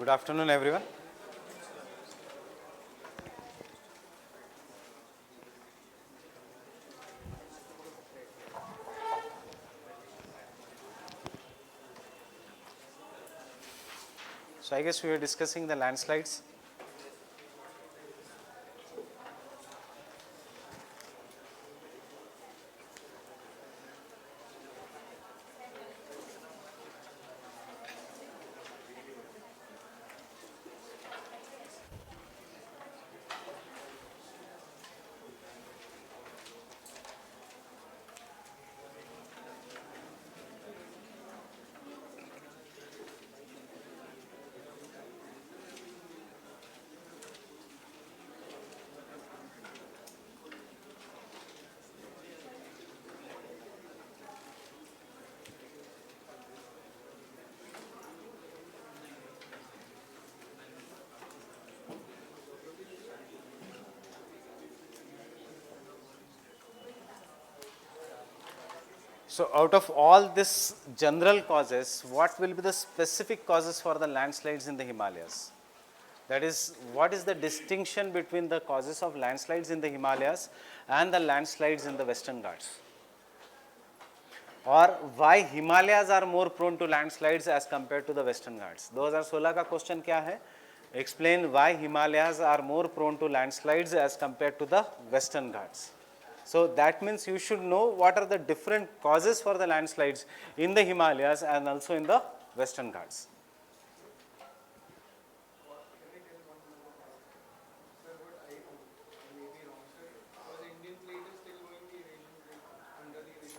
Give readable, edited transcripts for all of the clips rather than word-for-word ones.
Good afternoon, everyone. So I guess we were discussing the landslides. So out of all this general causes, what will be the specific causes for the landslides in the Himalayas? That is, what is the distinction between the causes of landslides in the Himalayas and the landslides in the Western Ghats? Or why Himalayas are more prone to landslides as compared to the Western Ghats? 2016 का question क्या है? Explain why Himalayas are more prone to landslides as compared to the Western Ghats. So that means you should know what are the different causes for the landslides in the Himalayas and also in the Western Ghats.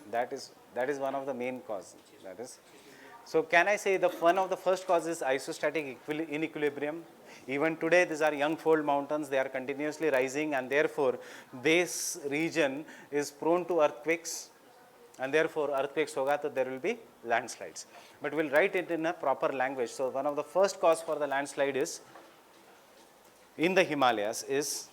That is one of the main causes. That is. So can I say the one of the first causes is isostatic inequilibrium? Even today, these are young fold mountains, they are continuously rising, and therefore this region is prone to earthquakes, and therefore earthquakes hoga, so there will be landslides. But we'll write it in a proper language. So one of the first cause for the landslide is in the Himalayas is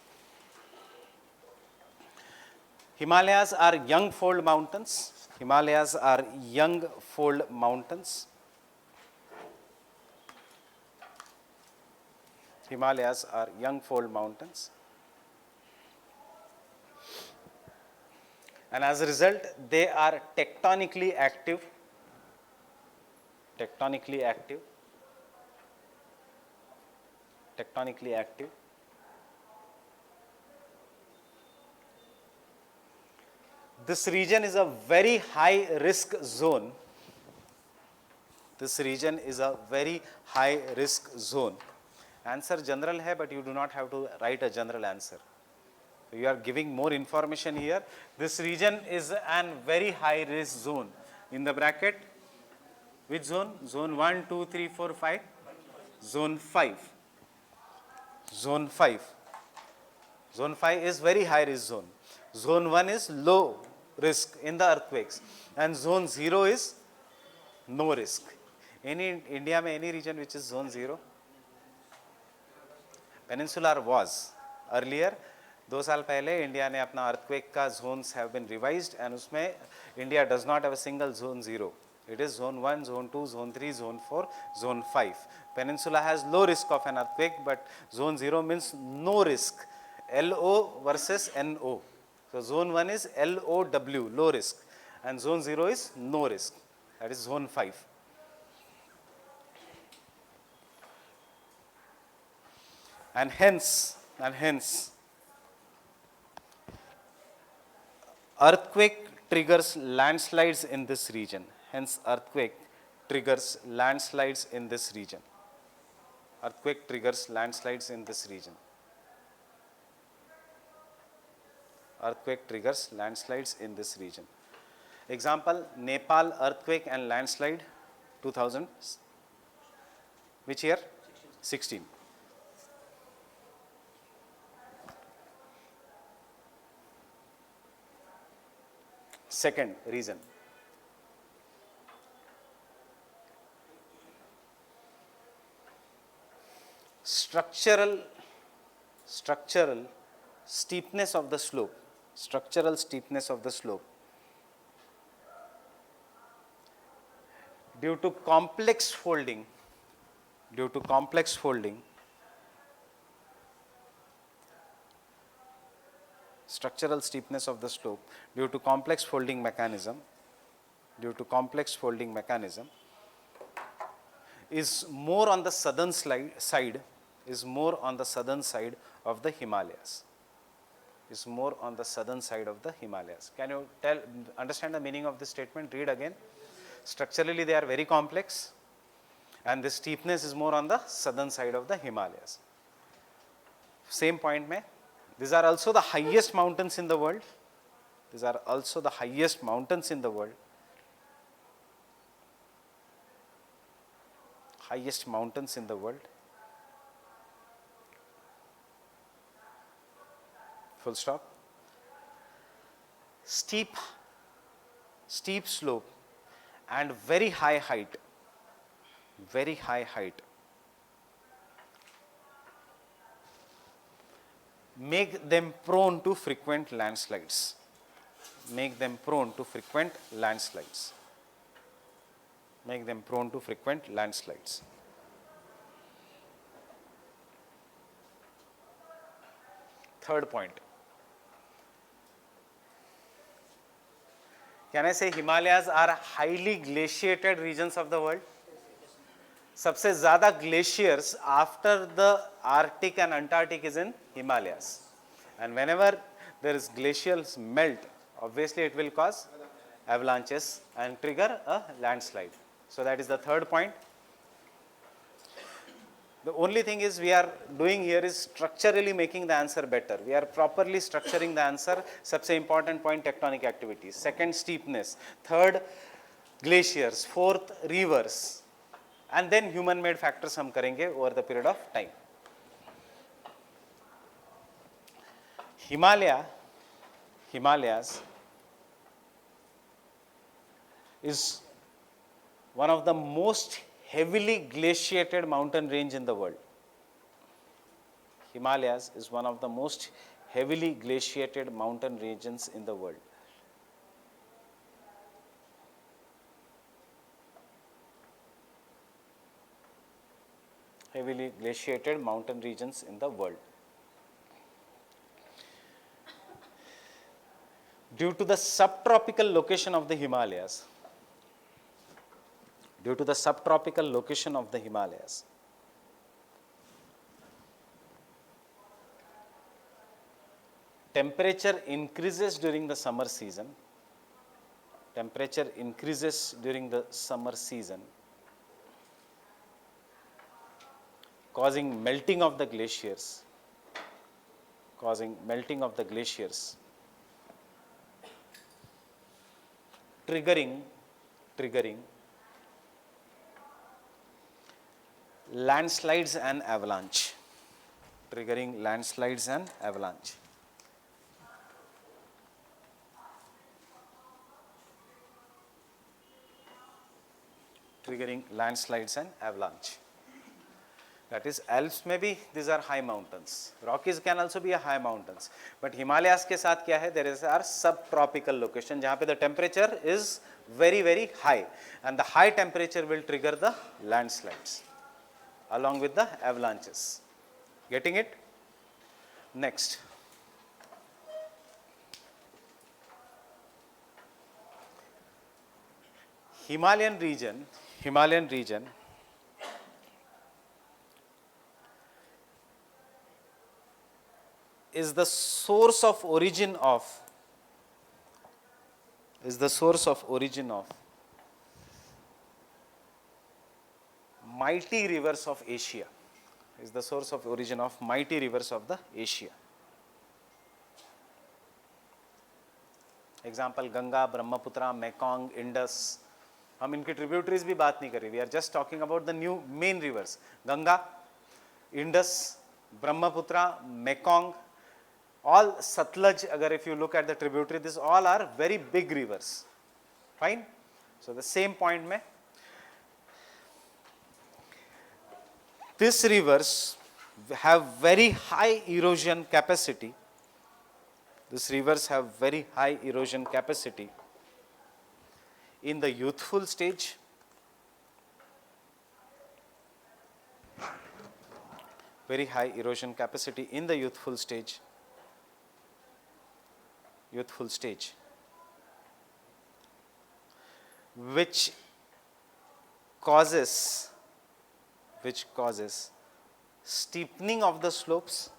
Himalayas are young fold mountains. Himalayas are young fold mountains. Himalayas are young fold mountains. And as a result, they are tectonically active. Tectonically active. Tectonically active. This region is a very high risk zone. This region is a very high risk zone. Answer general hai, but you do not have to write a general answer. So you are giving more information here. This region is an very high risk zone. In the bracket, which zone? Zone 1, 2, 3, 4, 5. Zone 5. Zone 5. Zone 5 is very high risk zone. Zone 1 is low risk in the earthquakes. And zone 0 is no risk. Any India mein any region which is zone 0? Peninsular was earlier. 2 साल पहले India ने अपना earthquake का zones have been revised and उसमें India does not have a single zone 0. It is zone 1, zone 2, zone 3, zone 4, zone 5. Peninsula has low risk of an earthquake, but zone 0 means no risk. LO versus NO. So zone 1 is LOW, low risk, and zone 0 is no risk. That is zone 5. And hence, earthquake triggers landslides in this region. Hence, earthquake triggers landslides in this region. Earthquake triggers landslides in this region. Earthquake triggers landslides in this region. Example, Nepal earthquake and landslide 2000. Which year? 16. Second reason. Structural steepness of the slope. Structural steepness of the slope. Due to complex folding due to complex folding, structural steepness of the slope due to complex folding mechanism, is more on the southern side of the Himalayas. Can you understand the meaning of this statement? Read again. Structurally they are very complex and the steepness is more on the southern side of the Himalayas. Same point mein, these are also the highest mountains in the world. Full stop. Steep slope and very high height, make them prone to frequent landslides. Third point. Can I say Himalayas are highly glaciated regions of the world? सबसे ज़्यादा glaciers after the Arctic and Antarctic is in Himalayas. And whenever there is glaciers melt, obviously it will cause avalanches and trigger a landslide. So that is the third point. The only thing is we are doing here is structurally making the answer better. We are properly structuring the answer. सबसे important point tectonic activities. Second steepness. Third glaciers. Fourth rivers. And then human made factors हम करेंगे over the period of time. Himalayas is one of the most heavily glaciated mountain range in the world. Himalayas is one of the most heavily glaciated mountain regions in the world. Heavily glaciated mountain regions in the world. Due to the subtropical location of the Himalayas, temperature increases during the summer season. Causing melting of the glaciers. Triggering landslides and avalanche. Triggering landslides and avalanche. That is, Alps maybe these are high mountains. Rockies can also be a high mountains. But Himalayas के साथ क्या है? There is our subtropical location जहाँ पे the temperature is very very high, and the high temperature will trigger the landslides along with the avalanches. Getting it? Next. Himalayan region is the source of origin of mighty rivers of Asia. Example Ganga, Brahmaputra, Mekong, Indus. हम इनके tributaries भी बात नहीं कर रहे. We are just talking about the new main rivers. Ganga, Indus, Brahmaputra, Mekong, all Satluj, agar if you look at the tributary, these all are very big rivers. Fine? So the same point mein, these rivers have very high erosion capacity. In the youthful stage very high erosion capacity in the youthful stage, which causes steepening of the slopes,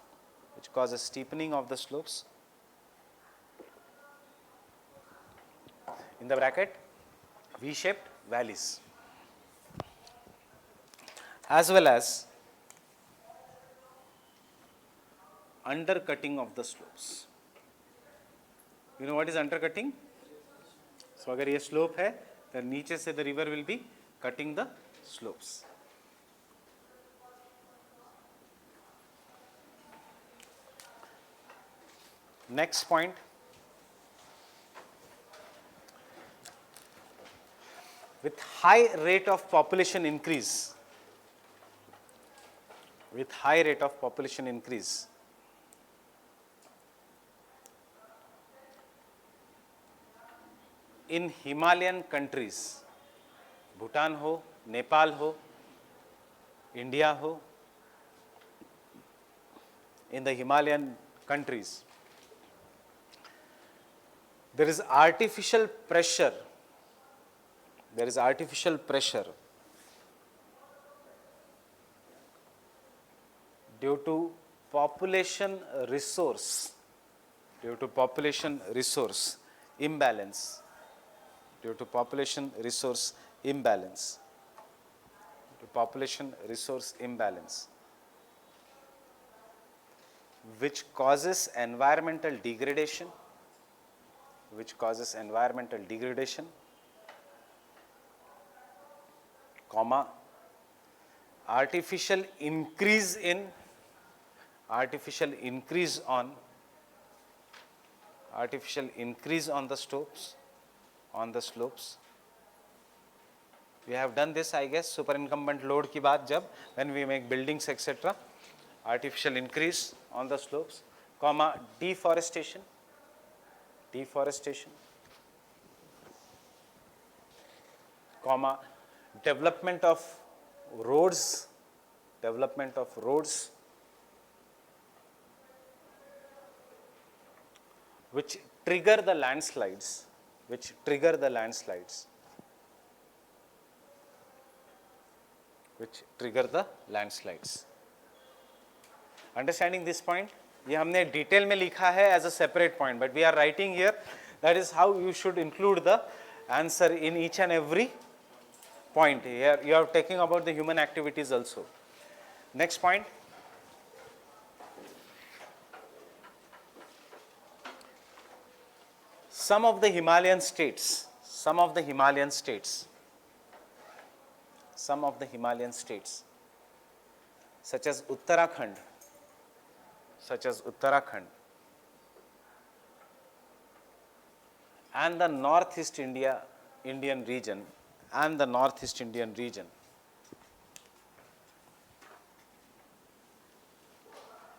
in the bracket V-shaped valleys, as well as undercutting of the slopes. You know what is undercutting? So अगर ये slope है, then नीचे से the river will be cutting the slopes. Next point, with high rate of population increase, in Himalayan countries, Bhutan ho, Nepal ho, India ho, in the Himalayan countries, there is artificial pressure due to population resource imbalance, which causes environmental degradation, comma, artificial increase on the slopes. We have done this, I guess, superincumbent load की बात जब when we make buildings etc. Artificial increase on the slopes, comma, deforestation, comma, development of roads, which trigger the landslides, Understanding this point? ये हमने detail में लिखा है as a separate point, but we are writing here. That is how you should include the answer in each and every point. Here you are talking about the human activities also. Next point. Some of the Himalayan states, such as Uttarakhand, and the Northeast Indian region,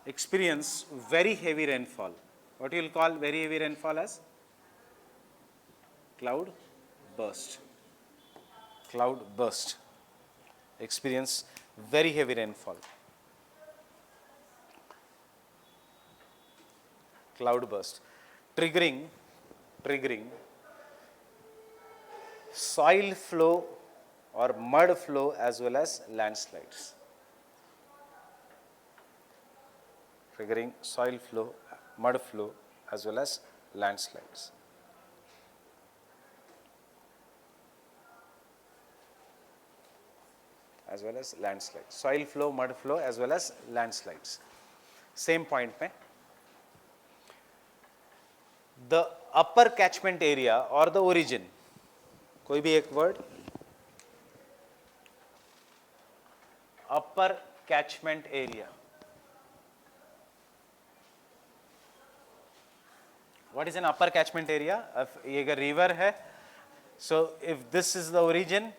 experience very heavy rainfall. What you will call very heavy rainfall as? Cloud burst. Experience very heavy rainfall. Cloud burst, triggering soil flow or mud flow as well as landslides. Triggering soil flow, mud flow as well as landslides. Soil flow, mud flow as well as landslides. Same point पे. The upper catchment area or the origin, कोई भी एक word, upper catchment area. What is an upper catchment area? ये एक river है, so if this is the origin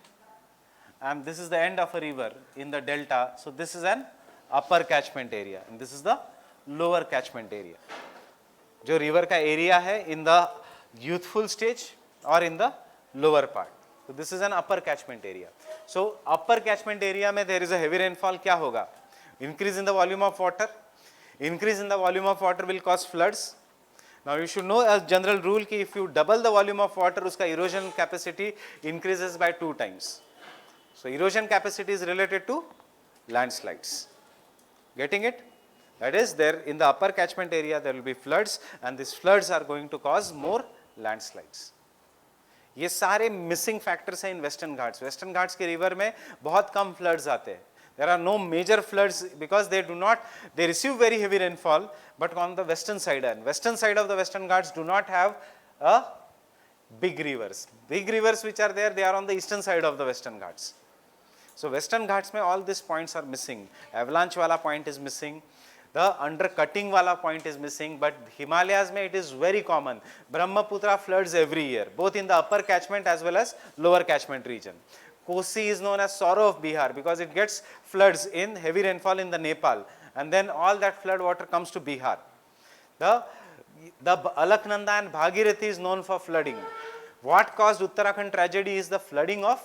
and this is the end of a river in the delta, so this is an upper catchment area and this is the lower catchment area. जो river का area है in the youthful stage or in the lower part. So this is an upper catchment area. So upper catchment area में there is a heavy rainfall, क्या होगा? Increase in the volume of water. Increase in the volume of water will cause floods. Now you should know as general rule कि if you double the volume of water, उसका erosion capacity increases by 2 times. So erosion capacity is related to landslides. Getting it? That is, there in the upper catchment area there will be floods, and these floods are going to cause more landslides. ये सारे missing factors हैं in western Ghats. Western Ghats के river में बहुत कम floods आते हैं. There are no major floods because they receive very heavy rainfall, but on the western side of the Western Ghats do not have a big rivers. Big rivers which are there, they are on the eastern side of the Western Ghats. So Western Ghats mein all these points are missing. Avalanche wala point is missing. The undercutting wala point is missing, but Himalayas mein it is very common. Brahmaputra floods every year, both in the upper catchment as well as lower catchment region. Kosi is known as sorrow of Bihar because it gets floods in heavy rainfall in the Nepal, and then all that flood water comes to Bihar. The Alaknanda and Bhagirathi is known for flooding. What caused Uttarakhand tragedy is the flooding of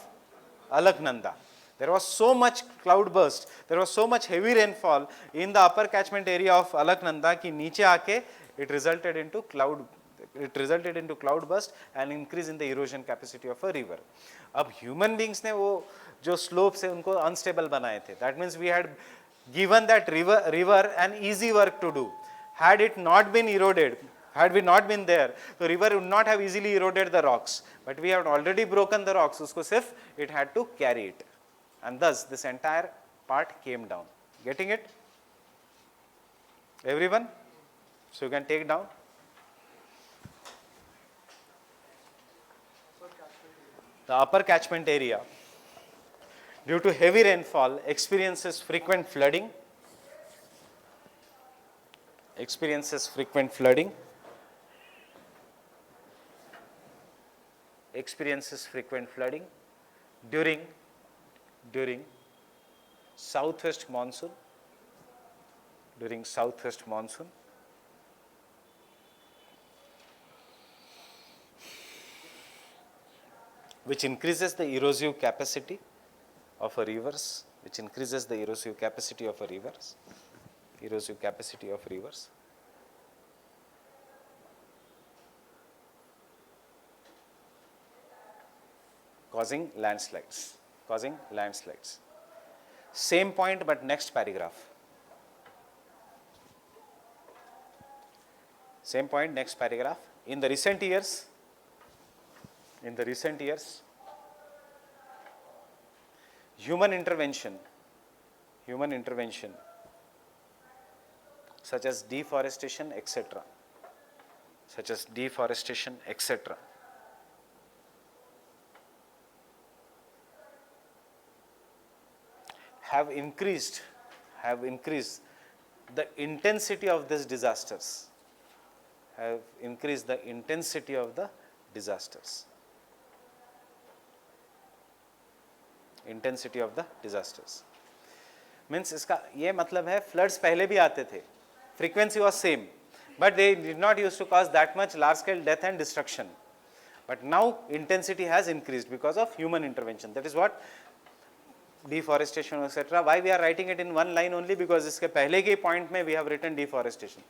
Alaknanda. There was so much cloudburst, there was so much heavy rainfall in the upper catchment area of Alaknanda कि नीचे आके it resulted into cloudburst and increase in the erosion capacity of a river. अब human beings ने वो जो slopes है उनको unstable बनाए थे. That means we had given that river an easy work to do. Had it not been eroded, had we not been there, the river would not have easily eroded the rocks. But we have already broken the rocks. उसको सिर्फ it had to carry it, and thus this entire part came down. Getting it? Everyone? So you can take down. The upper catchment area, due to heavy rainfall, experiences frequent flooding. During southwest monsoon. Which increases the erosive capacity of a rivers, causing landslides. Same point but next paragraph. In the recent years, human intervention such as deforestation, etc. have increased the intensity of these disasters. Means इसका ये मतलब है floods पहले भी आते थे, frequency was same, but they did not used to cause that much large scale death and destruction. But now intensity has increased because of human intervention. That is what deforestation, etc. Why we are writing it in one line only? Because इसके पहले के point में we have written deforestation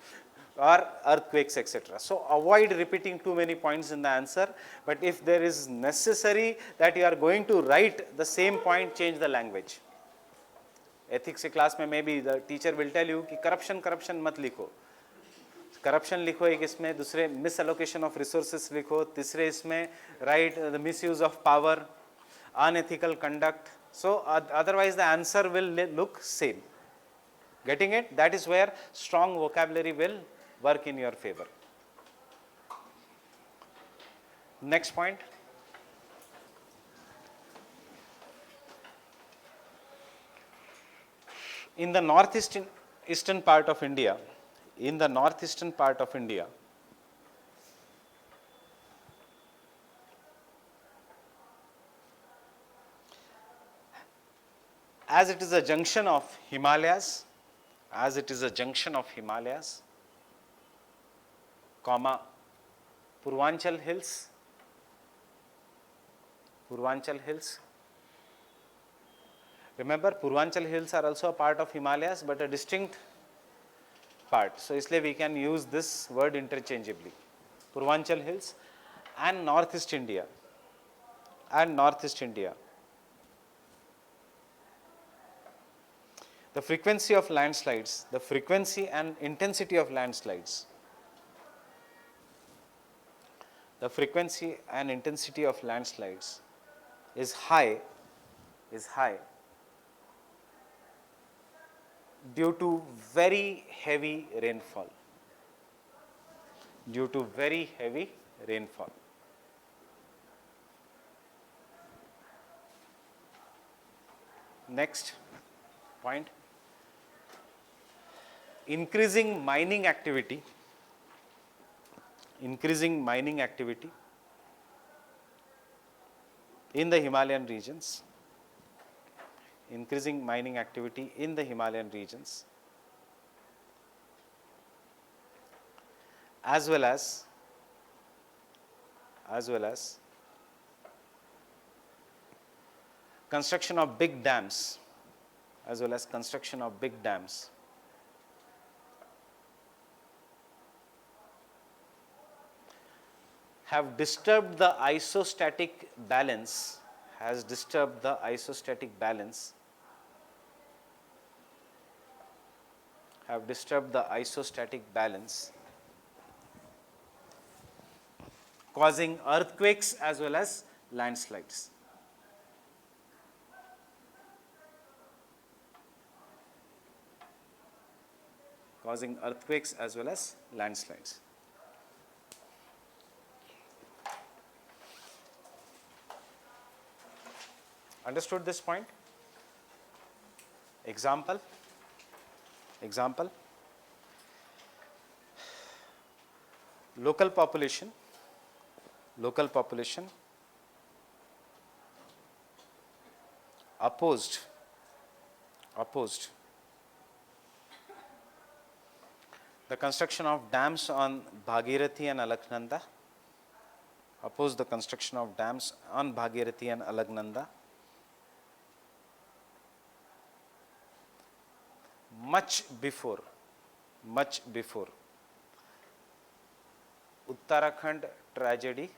or earthquakes, etc. So avoid repeating too many points in the answer, but if there is necessary that you are going to write the same point, change the language. Ethics के class में maybe the teacher will tell you कि corruption मत लिखो. Corruption लिखो एक इसमें, दूसरे misallocation of resources लिखो, तीसरे इसमें write the misuse of power, unethical conduct. So otherwise the answer will look same. Getting it? That is where strong vocabulary will work in your favor. Next point. In the northeastern part of India, as it is a junction of Himalayas, comma, Purvanchal Hills, Remember, Purvanchal hills are also a part of Himalayas, but a distinct part. So इसलिए we can use this word interchangeably. Purvanchal hills and Northeast India. And Northeast India. The frequency of landslides, the frequency and intensity of landslides. The frequency and intensity of landslides is high due to very heavy rainfall. Due to very heavy rainfall. Next point. Increasing mining activity in the Himalayan regions, increasing mining activity in the Himalayan regions, as well as construction of big dams, have disturbed the isostatic balance, causing earthquakes as well as landslides. Understood this point? Example. Local population opposed the construction of dams on Bhagirathi and Alaknanda, much before Uttarakhand tragedy,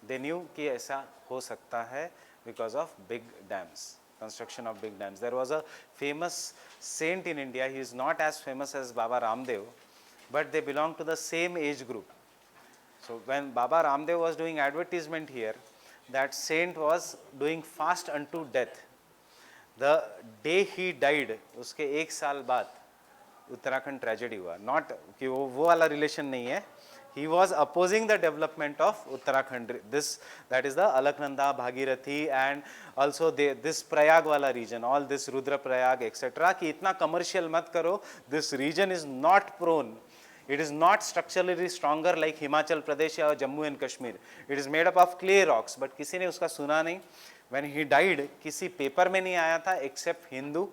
They knew कि ऐसा हो सकता है because of big dams, construction of big dams. There was a famous saint in India. He is not as famous as Baba Ramdev, but they belong to the same age group. So when Baba Ramdev was doing advertisement here, that saint was doing fast unto death. The day he died, उसके एक साल बाद Uttarakhand tragedy हुआ. Not कि वो वाला relation नहीं है. He was opposing the development of Uttarakhand. That is the Alaknanda, Bhagirathi, and also this Prayag wala region, all this Rudra Prayag, etc. कि इतना commercial मत करो. This region is not prone. It is not structurally stronger like Himachal Pradesh or Jammu and Kashmir. It is made up of clay rocks. But किसी ने उसका सुना नहीं. When he died, किसी पेपर में नहीं आया था except Hindu.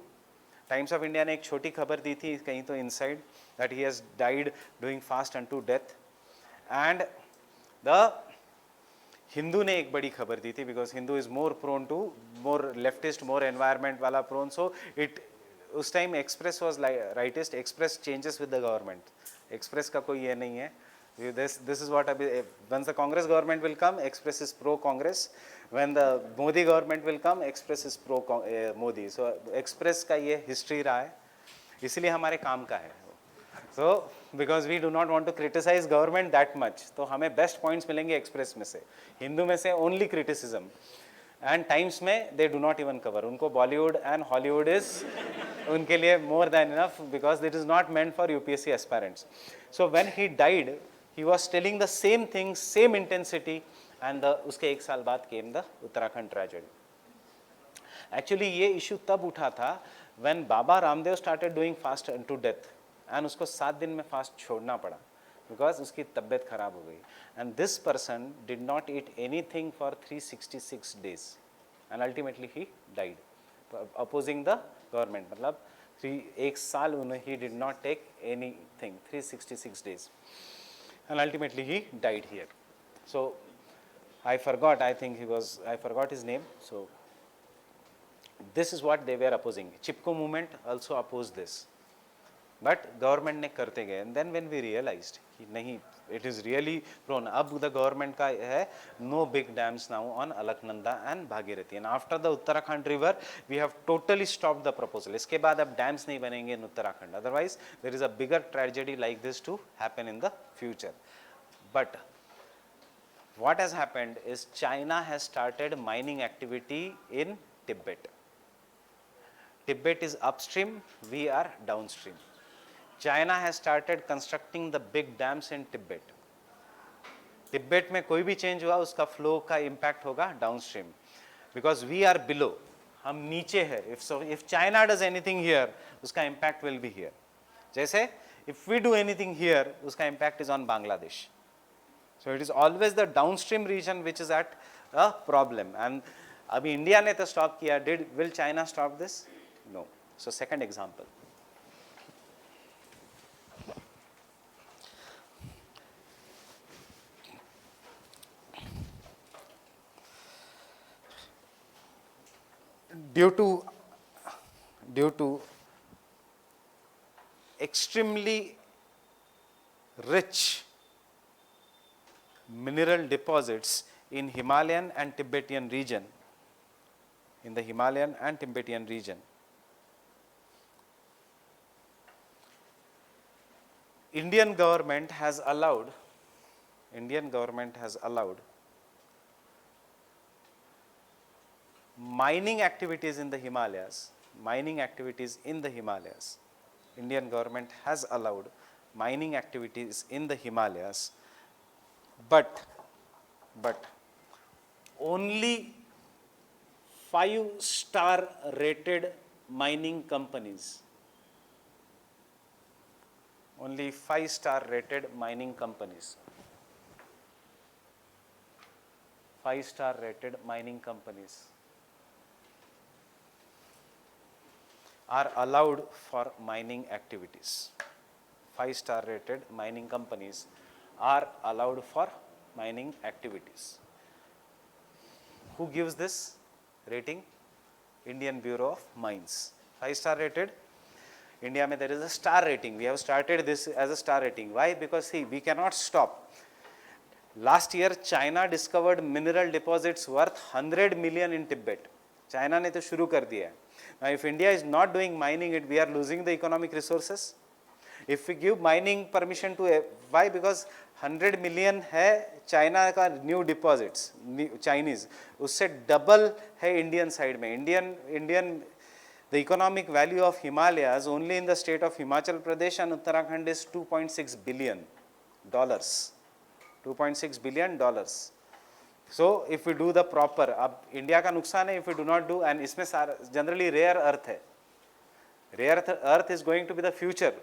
Times of India ने एक छोटी खबर दी थी कहीं तो inside that he has died doing fast unto death. And the Hindu ने एक बड़ी खबर दी थी because Hindu is more prone to more leftist, more environment वाला prone. So उस time Express was like rightist. Express changes with the government. Express का कोई ये नहीं है. This is what once the Congress government will come, Express is pro Congress. When the Modi government will come, Express is pro Modi. So Express का ये history रहा है. इसलिए हमारे काम का है. So because we do not want to criticize government that much, तो हमें best points मिलेंगे Express में से. हिंदू में से only criticism. And Times में they do not even cover. उनको Bollywood and Hollywood is उनके लिए more than enough because it is not meant for UPSC aspirants. So when he died, he was telling the same thing, same intensity, and उसके एक साल बाद came the Uttarakhand tragedy. Actually ये issue तब उठा था when Baba Ramdev started doing fast unto death, and उसको 7 दिन में fast छोड़ना पड़ा because उसकी तबीयत खराब हो गई. And this person did not eat anything for 366 days, and ultimately he died, opposing the government. मतलब एक साल उन्हें he did not take anything, 366 days, and ultimately he died here. So I forgot his name. So this is what they were opposing. Chipko movement also opposed this, but government ने करते गए, and then when we realized कि नहीं, it is really prone. अब the government का है no big dams now on Alaknanda and Bhagirathi, and after the Uttarakhand river we have totally stopped the proposal. इसके बाद अब dams नहीं बनेंगे in Uttarakhand, otherwise there is a bigger tragedy like this to happen in the future. But what has happened is China has started mining activity in Tibet. Tibet is upstream, we are downstream. China has started constructing the big dams in Tibet. Tibet में कोई भी change हुआ उसका flow का impact होगा downstream, because we are below, हम नीचे है. If China does anything here, उसका impact will be here. जैसे if we do anything here, उसका impact is on Bangladesh. So it is always the downstream region which is at a problem. And अभी India ने तो stop किया. Will China stop this? No. So second example. Due to extremely rich mineral deposits in Himalayan and Tibetan region, Indian government has allowed mining activities in the Himalayas. Indian government has allowed mining activities in the Himalayas, but only 5-star rated mining companies. Only 5-star rated mining companies. 5-star rated mining companies are allowed for mining activities. 5-star rated mining companies are allowed for mining activities. Who gives this rating? Indian Bureau of Mines. 5-star rated. India mein there is a star rating. We have started this as a star rating. Why? Because see, we cannot stop. Last year China discovered mineral deposits worth 100 million in Tibet. China ने तो शुरू कर दिया है. Now if India is not doing mining, we are losing the economic resources. If we give mining permission to, why? Because 100 million है China का new deposits, Chinese, उससे double है Indian side में. Indian the economic value of Himalayas only in the state of Himachal Pradesh and Uttarakhand is $2.6 billion. $2.6 billion. So if we do the proper, अब India का नुकसान है if we do not do, and इसमें generally rare earth है. Rare earth is going to be the future,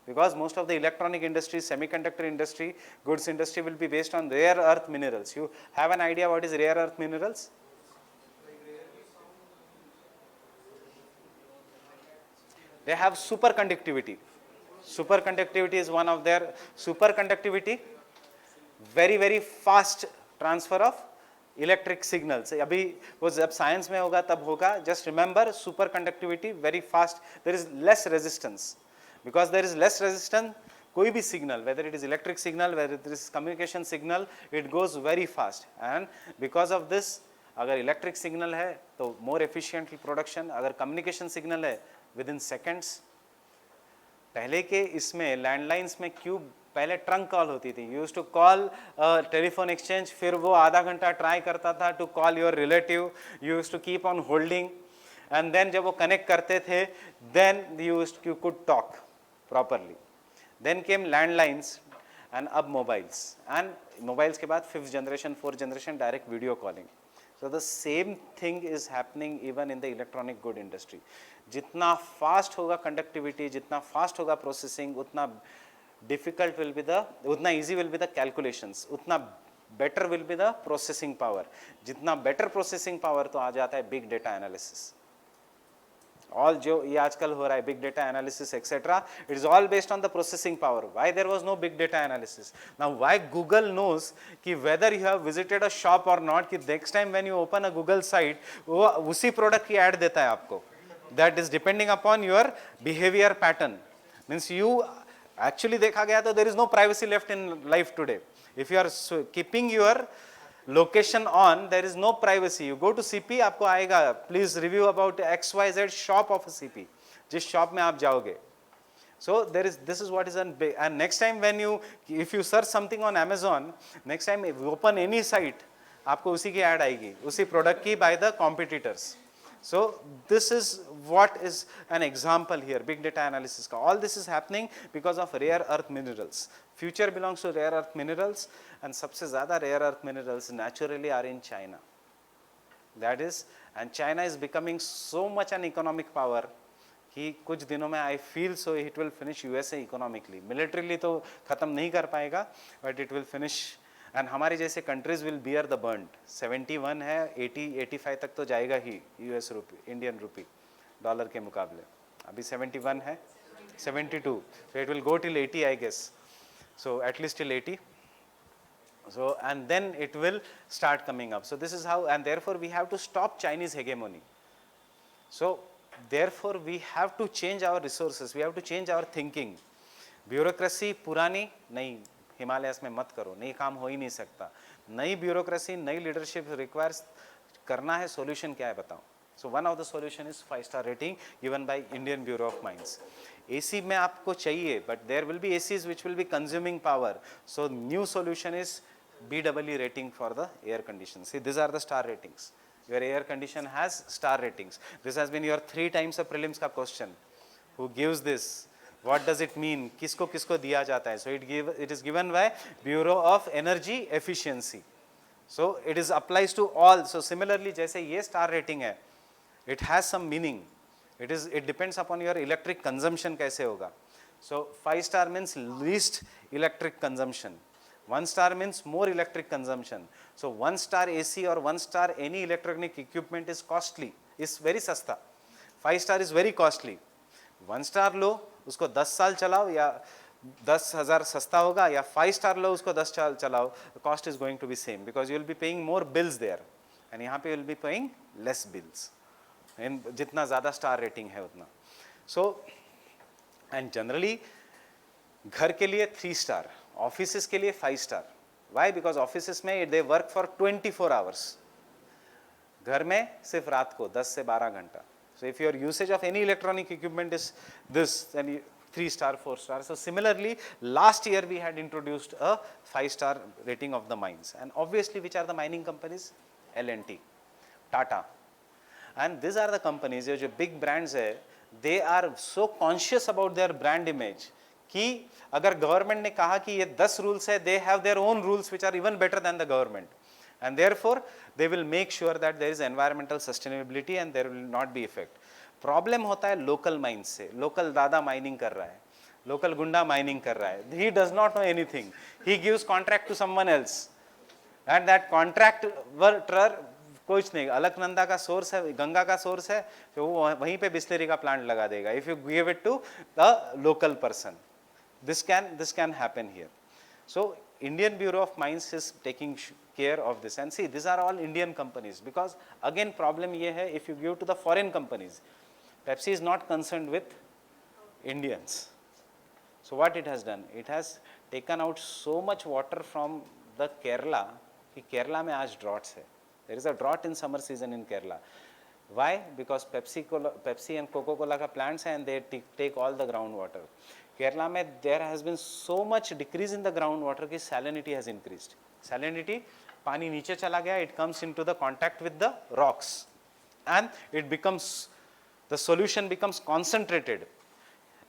because most of the electronic industry, semiconductor industry, goods industry will be based on rare earth minerals. You have an idea what is rare earth minerals? They have superconductivity. Superconductivity is one of their superconductivity. Very very fast transfer of electric signals. अभी वो जब science में होगा तब होगा. Just remember superconductivity, very fast. There is less resistance. Because there is less resistance, कोई भी signal, whether it is electric signal, whether it is communication signal, it goes very fast. And because of this, अगर electric signal है तो more efficiently production. अगर communication signal है within seconds. पहले के इसमें लैंडलाइंस में क्यों पहले ट्रंक कॉल होती थी. You used to call telephone exchange, फिर वो आधा घंटा ट्राई करता था to call your relative. You used to keep on holding, and then जब वो कनेक्ट करते थे then you could talk properly. Then came landlines and अब मोबाइल्स, एंड मोबाइल्स के बाद 5th generation 4th generation direct video calling. So the same thing is happening even in the electronic good industry. जितना fast होगा conductivity, जितना fast होगा processing, उतना difficult will be the, उतना easy will be the calculations, उतना better will be the processing power. जितना better processing power तो आ जाता है big data analysis. all जो ये आजकल हो रहा है big data analysis etc. It is all based on the processing power. Why there was no big data analysis? Now why Google knows कि whether you have visited a shop or not, कि next time when you open a Google site वो उसी product की ad देता है आपको. That is depending upon your behavior pattern. Means you actually देखा गया तो there is no privacy left in life today. If you are keeping your location on, there is no privacy. You go to CP, आपको आएगा please review about XYZ shop of a CP, जिस shop में आप जाओगे. So there is, this is what is an, and next time when you, if you search something on Amazon, next time if you open any site, आपको उसी की ad आएगी, उसी product की by the competitors. So this is what is an example here, big data analysis का. All this is happening because of rare earth minerals. Future belongs to rare earth minerals, and सबसे ज़्यादा rare earth minerals naturally are in China. That is, and China is becoming so much an economic power कि कुछ दिनों में I feel so it will finish USA economically. Militarily तो खत्म नहीं कर पाएगा, but it will finish. And हमारे जैसे countries will bear the burn. 71 है, 80-85 तक तो जाएगा ही US रुपी, Indian रुपी, डॉलर के मुकाबले. अभी 71 है, 72. So it will go till 80 I guess. So at least till 80. So and then it will start coming up. So this is how, and therefore we have to stop Chinese hegemony. So therefore we have to change our resources. We have to change our thinking. Bureaucracy पुरानी नहीं, Himalayas में मत करो, नहीं काम हो ही नहीं सकता. नई ब्यूरोक्रेसी, नई लीडरशिप रिक्वायर्स करना है. सॉल्यूशन क्या है बताओ? So one of the solution is 5-star rating given by Indian Bureau of Mines. AC में आपको चाहिए, but there will be ACs which will be consuming power. So new solution is BEE rating for the air condition. See, these are the star ratings. Your air condition has star ratings. This has been your 3 times a prelims का question. Who gives this? What does it mean? किसको किसको दिया जाता है? So it is given by Bureau of Energy Efficiency. So it is applies to all. So similarly, जैसे ये star rating है, it has some meaning. It depends upon your electric consumption कैसे होगा. So 5-star means least electric consumption. 1-star means more electric consumption. So 1-star AC or 1-star any electronic equipment is costly, is very सस्ता. 5-star is very costly. 1-star लो, उसको 10 साल चलाओ या 10,000 सस्ता होगा, या 5-star लो उसको 10 साल चलाओ, the cost is going to be same because you will be paying more bills there, and यहाँ पे you will be paying less bills. And जितना ज़्यादा star rating है उतना. So and generally घर के लिए 3-star, offices के लिए 5-star. Why? Because offices में they work for 24 hours. घर में सिर्फ रात को 10 से 12 घंटा. So if your usage of any electronic equipment is this, then 3-star, 4-star. So similarly, last year we had introduced a 5-star rating of the mines. And obviously, which are the mining companies? L19, Tata. And these are the companies, जो big brands है, they are so conscious about their brand image कि अगर government ने कहा कि ये 10 rules है, they have their own rules which are even better than the government, and therefore they will make sure that there is environmental sustainability and there will not be effect. Problem होता है local mines से. Local दादा mining कर रहा है, local गुंडा mining कर रहा है. he does not know anything. He gives contract to someone else, and that contractor कुछ नहीं, अलकनंदा का सोर्स है, गंगा का सोर्स है, तो वो वहीं पे बिस्लरी का प्लांट लगा देगा. If you give it to the local person, this can happen here. So Indian Bureau of Mines is taking care of this. And see, these are all Indian companies, because again problem ये है, if you give to the foreign companies, Pepsi is not concerned with Indians. So what it has done, it has taken out so much water from the Kerala कि केरला में आज droughts है. There is a drought in summer season in Kerala. Why? Because Pepsi and Coca-Cola का plants हैं, and they take all the groundwater. Kerala में there has been so much decrease in the groundwater कि salinity has increased. Salinity, पानी नीचे चला गया, it comes into the contact with the rocks, and it becomes, the solution becomes concentrated,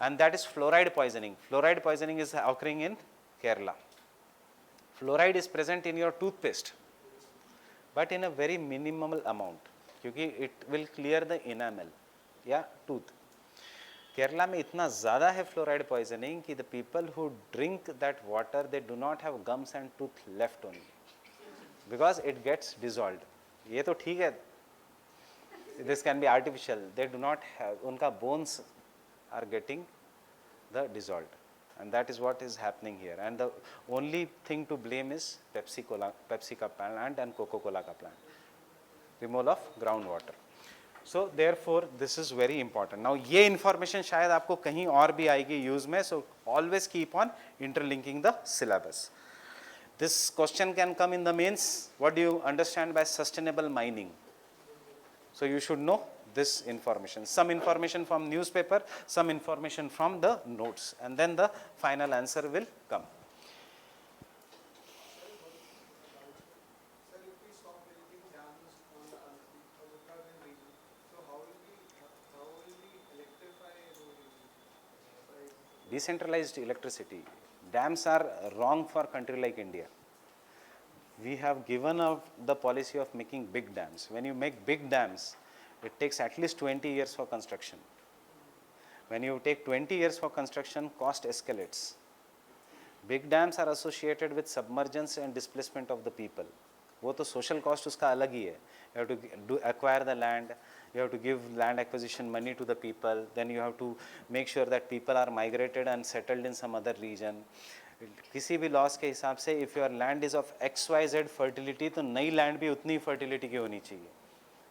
and that is fluoride poisoning. Fluoride poisoning is occurring in Kerala. Fluoride is present in your toothpaste, but in a very minimal amount, क्योंकि it will clear the enamel या tooth. Kerala में इतना ज़्यादा है fluoride poisoning कि the people who drink that water, they do not have gums and tooth left only, because it gets dissolved. ये तो ठीक है, this can be artificial, they do not have, unka bones are getting the dissolved, and that is what is happening here. And the only thing to blame is Pepsi ka plant and Coca-Cola ka plant, removal of groundwater. So therefore this is very important. Now ये information शायद आपको कहीं और भी आएगी use में, so always keep on interlinking the syllabus. This question can come in the mains. What do you understand by sustainable mining? So you should know this information. Some information from newspaper, some information from the notes, and then the final answer will come. Sir, if we stop building dams on the Uttarakhand region, so how will we electrify those regions? Decentralized electricity. Dams are wrong for a country like India. We have given up the policy of making big dams. When you make big dams, it takes at least 20 years for construction. When you take 20 years for construction, cost escalates. Big dams are associated with submergence and displacement of the people. वो तो social cost उसका अलग ही है. You have to acquire the land, you have to give land acquisition money to the people, then you have to make sure that people are migrated and settled in some other region. किसी भी loss के हिसाब से if your land is of XYZ fertility, तो नई land भी उतनी fertility की होनी चाहिए.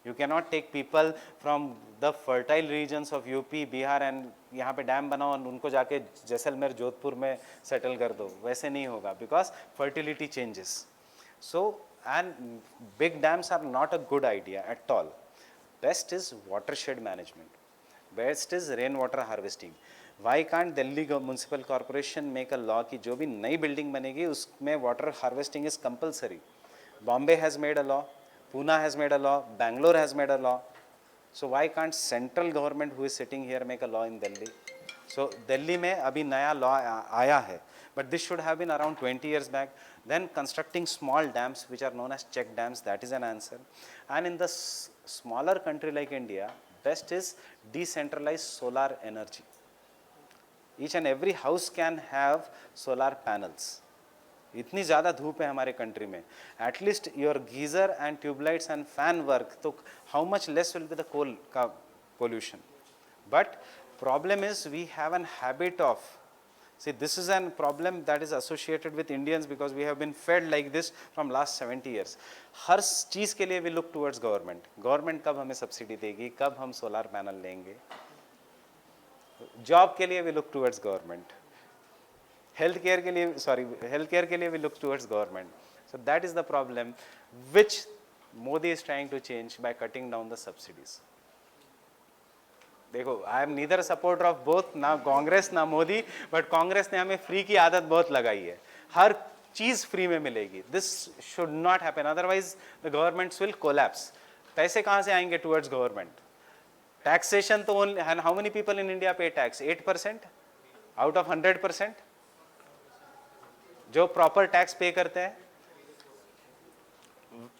You cannot take people from the fertile regions of UP, Bihar and यहाँ पे डैम बनाओ और उनको जाके जैसलमेर जोधपुर में सेटल कर दो, वैसे नहीं होगा, because fertility changes. So and big dams are not a good idea at all. Best is watershed management. Best is rainwater harvesting. Why can't Delhi Municipal Corporation make a law कि जो भी नई building बनेगी उसमें water harvesting is compulsory? Bombay has made a law, Pune has made a law, Bangalore has made a law. So why can't central government who is sitting here make a law in Delhi? So Delhi में अभी नया law आया है, but this should have been around 20 years back. Then constructing small dams which are known as check dams, that is an answer. And in the smaller country like India, best is decentralized solar energy. Each and every house can have solar panels. इतनी ज़्यादा धूप है हमारे country में. At least your geyser and tube lights and fan work, तो how much less will be the coal का pollution? But problem is we have an habit of, see this is an problem that is associated with Indians because we have been fed like this from last 70 years. हर चीज़ के लिए we look towards government. Government कब हमें subsidy देगी, कब हम solar panel लेंगे. Job के लिए we look towards government. Healthcare के लिए we look towards government. So that is the problem which Modi is trying to change by cutting down the subsidies. देखो, I am neither a supporter of both, ना कांग्रेस ना Modi, but Congress ने हमें free की आदत बहुत लगाई है. हर चीज़ फ्री में मिलेगी. This should not happen. Otherwise, the governments will collapse. पैसे कहाँ से आएंगे towards government? Taxation तो only, and how many people in India pay tax? 8% out of 100%. जो proper tax pay करते हैं.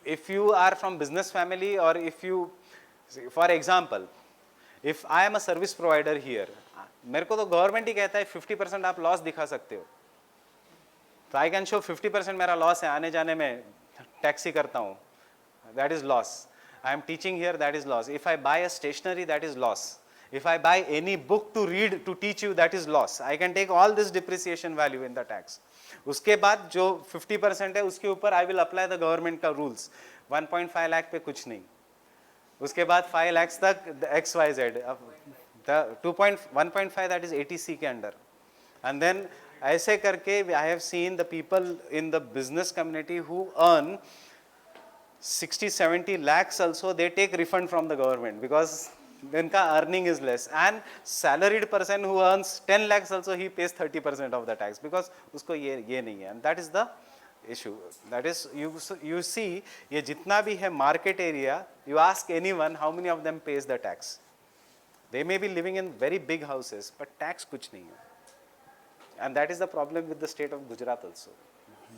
If you are from business family or if you, for example, if I am a service provider here, मेरे को तो government ही कहता है 50% आप loss दिखा सकते हो. तो आई कैन शो 50% मेरा लॉस है, आने जाने में टैक्सी करता हूँ, that is loss. I am teaching here, that is loss. If I buy a stationery, that is loss. If I buy any book to read to teach you, that is loss. I can take all this depreciation value in the tax. उसके बाद जो 50% है उसके ऊपर I will apply the government का rules. 1.5 lakh पे कुछ नहीं, उसके बाद 5 लाख तक XYZ, the 1.5 that is ATC के अंडर. एंड देन ऐसे करके I have seen the people in the business community who earn 60-70 lakhs also, they take refund from the government because उनका earning is less. And salaried person who earns 10 lakhs also, he pays 30% of the tax because उसको ये नहीं है. And that is the issue. That is, you see, ये जितना भी है market area, you ask anyone how many of them pays the tax. They may be living in very big houses, but tax कुछ नहीं है. And that is the problem with the state of Gujarat also.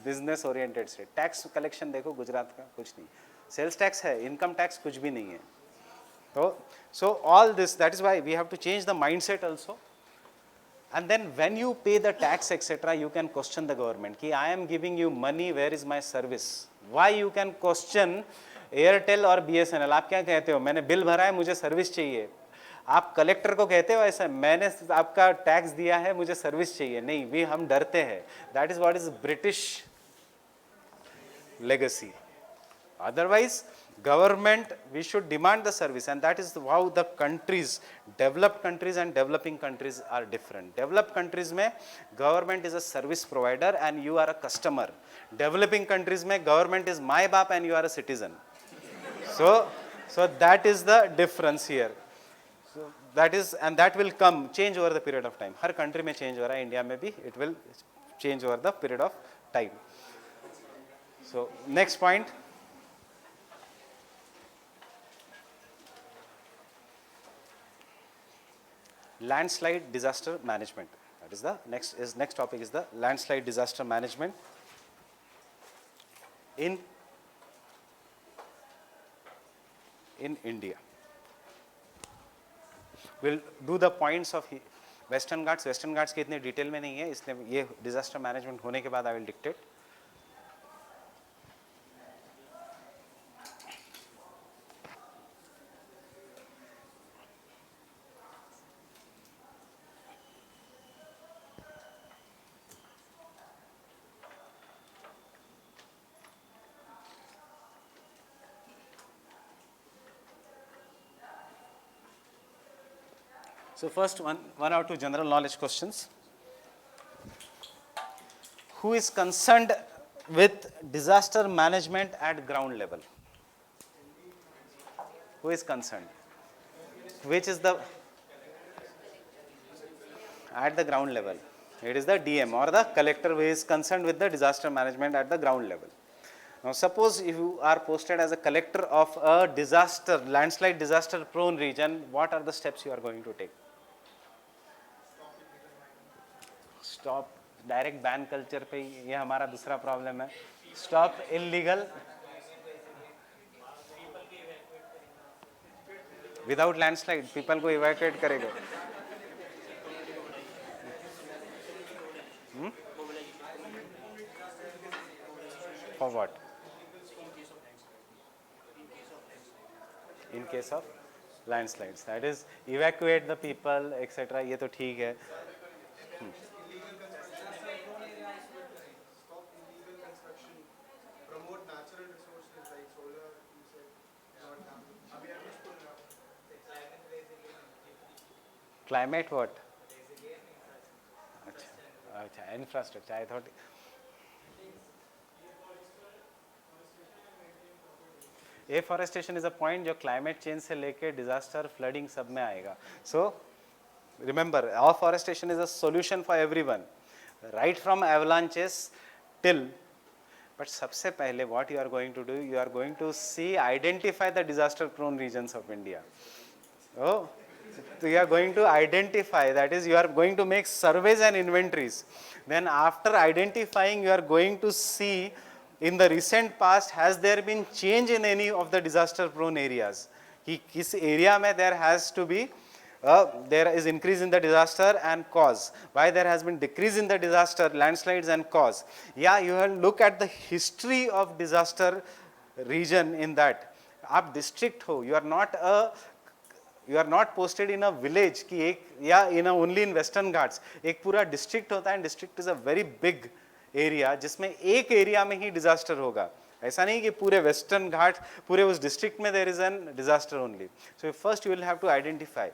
Business oriented state. Tax collection देखो गुजरात का कुछ नहीं. Sales tax है, income tax कुछ भी नहीं है. So all this, that is why we have to change the mindset also. And then when you pay the tax etc., you can question the government कि I am giving you money, where is my service? Why you can question Airtel और BSNL, आप क्या कहते हो, मैंने bill भरा है मुझे सर्विस चाहिए। आप कलेक्टर को कहते हो ऐसा, मैंने आपका टैक्स दिया है मुझे सर्विस चाहिए, नहीं, भी हम डरते हैं। That is what is British legacy. Otherwise, government, we should demand the service, and that is how the countries, developed countries and developing countries are different. Developed countries mein government is a service provider and you are a customer. Developing countries mein government is my baap and you are a citizen. So that is the difference here. So that is, and that will come, change over the period of time. Her country में change हो रहा है, India में भी it will change over the period of time. So next point, landslide disaster management. That is the next topic is the landslide disaster management in India. We'll do the points of Western Ghats. Western Ghats के इतने detail में नहीं है, इसलिए ये disaster management होने के बाद I will dictate. So first one or two general knowledge questions. Who is concerned with disaster management at ground level? Who is concerned? Which is the at the ground level? It is the DM or the collector who is concerned with the disaster management at the ground level. Now suppose if you are posted as a collector of a disaster, landslide disaster prone region, what are the steps you are going to take? Stop direct ban culture पे, ये हमारा दूसरा problem है. Stop illegal without landslide, people को evacuate करेगा. For what? In case of landslides, that is evacuate the people etcetera, ये तो ठीक है. Climate what? अच्छा, infrastructure. I thought afforestation is a point जो climate change से लेके disaster, flooding सब में आएगा. So remember, afforestation is a solution for everyone, right from avalanches till. But सबसे पहले what you are going to do? You are going to identify the disaster-prone regions of India. Oh. So you are going to identify, that is you are going to make surveys and inventories. Then after identifying, you are going to see in the recent past has there been change in any of the disaster prone areas. कि किस area में there has to be there is increase in the disaster and cause. Why there has been decrease in the disaster, landslides and cause. Yeah, you will look at the history of disaster region in that. आप district हो, you are not posted in a village कि एक या in a only in Western Ghats, एक पूरा district होता है. District is a very big area जिसमें एक area में ही disaster होगा. ऐसा नहीं कि पूरे Western Ghats पूरे उस district में there is an disaster only. So first you will have to identify.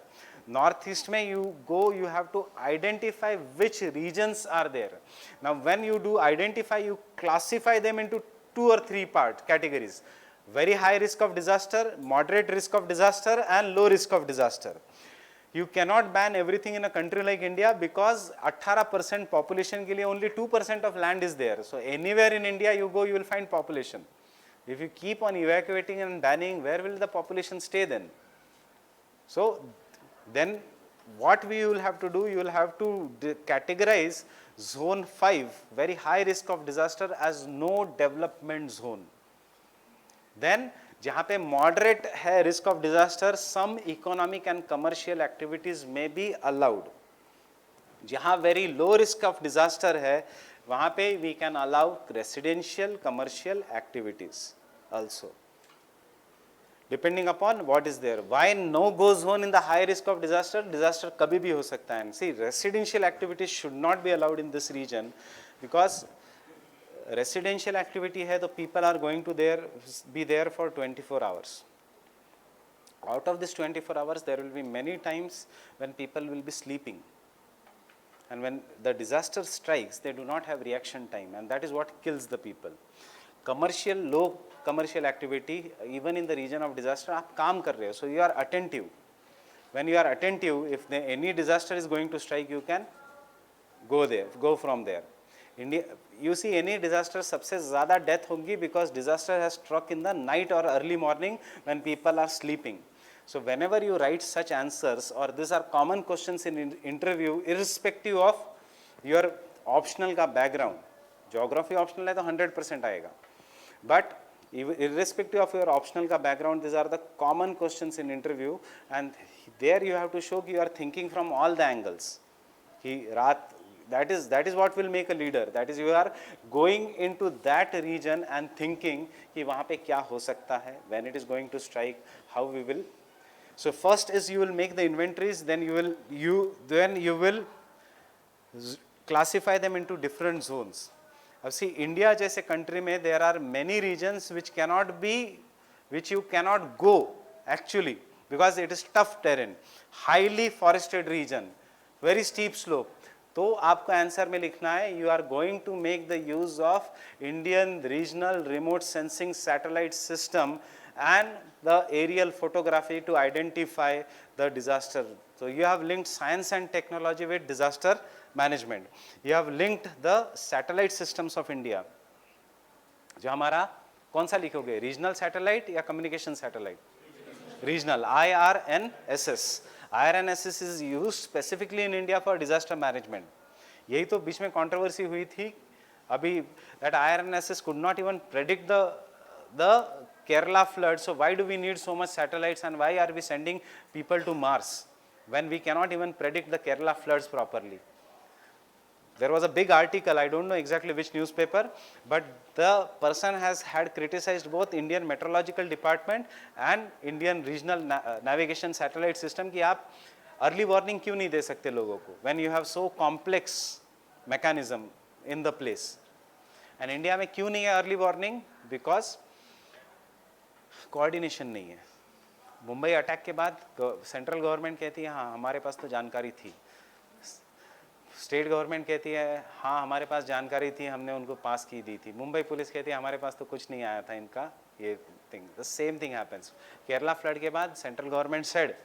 Northeast में you go, you have to identify which regions are there. Now when you do identify, you classify them into 2 or 3 categories. Very high risk of disaster, moderate risk of disaster and low risk of disaster. You cannot ban everything in a country like India because 18% population के लिए only 2% of land is there. So anywhere in India you go, you will find population. If you keep on evacuating and banning, where will the population stay then? So then what we will have to do, you will have to categorize zone 5, very high risk of disaster, as no development zone. Then जहाँ पे moderate है risk of disaster, some economic and commercial activities may be allowed. जहाँ very low risk of disaster है, वहाँ पे we can allow residential commercial activities also. depending upon what is there. Why no go zone in the high risk of disaster? Disaster kabhi bhi ho sakta hai. And see, residential activities should not be allowed in this region, because residential activity hai, the people are going to be there for 24 hours. Out of this 24 hours, there will be many times when people will be sleeping. And when the disaster strikes, they do not have reaction time, and that is what kills the people. Commercial, low commercial activity, even in the region of disaster, आप काम कर रहे हो, so you are attentive. When you are attentive, if any disaster is going to strike, you can go from there. India, you see any disaster, सबसे ज़्यादा death होगी because disaster has struck in the night or early morning when people are sleeping. So whenever you write such answers, or these are common questions in interview, irrespective of your optional का background. Geography optional है तो 100% आएगा. But irrespective of your optional ka background, these are the common questions in interview, and there you have to show you are thinking from all the angles. That is what will make a leader. That is, you are going into that region and thinking कि वहाँ पे क्या हो सकता है, when it is going to strike, how we will. So first is you will make the inventories, then you will classify them into different zones. अब see, India जैसे country में there are many regions which you cannot go actually, because it is tough terrain, highly forested region, very steep slope. तो आपको answer में लिखना है, you are going to make the use of Indian regional remote sensing satellite system and the aerial photography to identify the disaster. So you have linked science and technology with disaster management. You have linked the satellite systems of India. जो हमारा कौन सा लिखोगे, regional satellite या communication satellite? Regional, IRNSS. IRNSS is used specifically in India for disaster management. यही तो बीच में controversy हुई थी अभी, that IRNSS could not even predict the Kerala flood. So why do we need so much satellites, and why are we sending people to Mars when we cannot even predict the Kerala floods properly? There was a big article, I don't know exactly which newspaper, but the person had criticized both Indian Meteorological Department and Indian Regional Navigation Satellite System कि आप early warning क्यों नहीं दे सकते लोगों को, when you have so complex mechanism in the place. And India में क्यों नहीं है early warning? Because coordination नहीं है. मुंबई अटैक के बाद सेंट्रल गवर्नमेंट कहती है हाँ हमारे पास तो जानकारी थी, स्टेट गवर्नमेंट कहती है हाँ हमारे पास जानकारी थी, हमने उनको पास की दी थी. मुंबई पुलिस कहती है हमारे पास तो कुछ नहीं आया था इनका ये thing. The same thing happens. Kerala flood के बाद सेंट्रल गवर्नमेंट सेड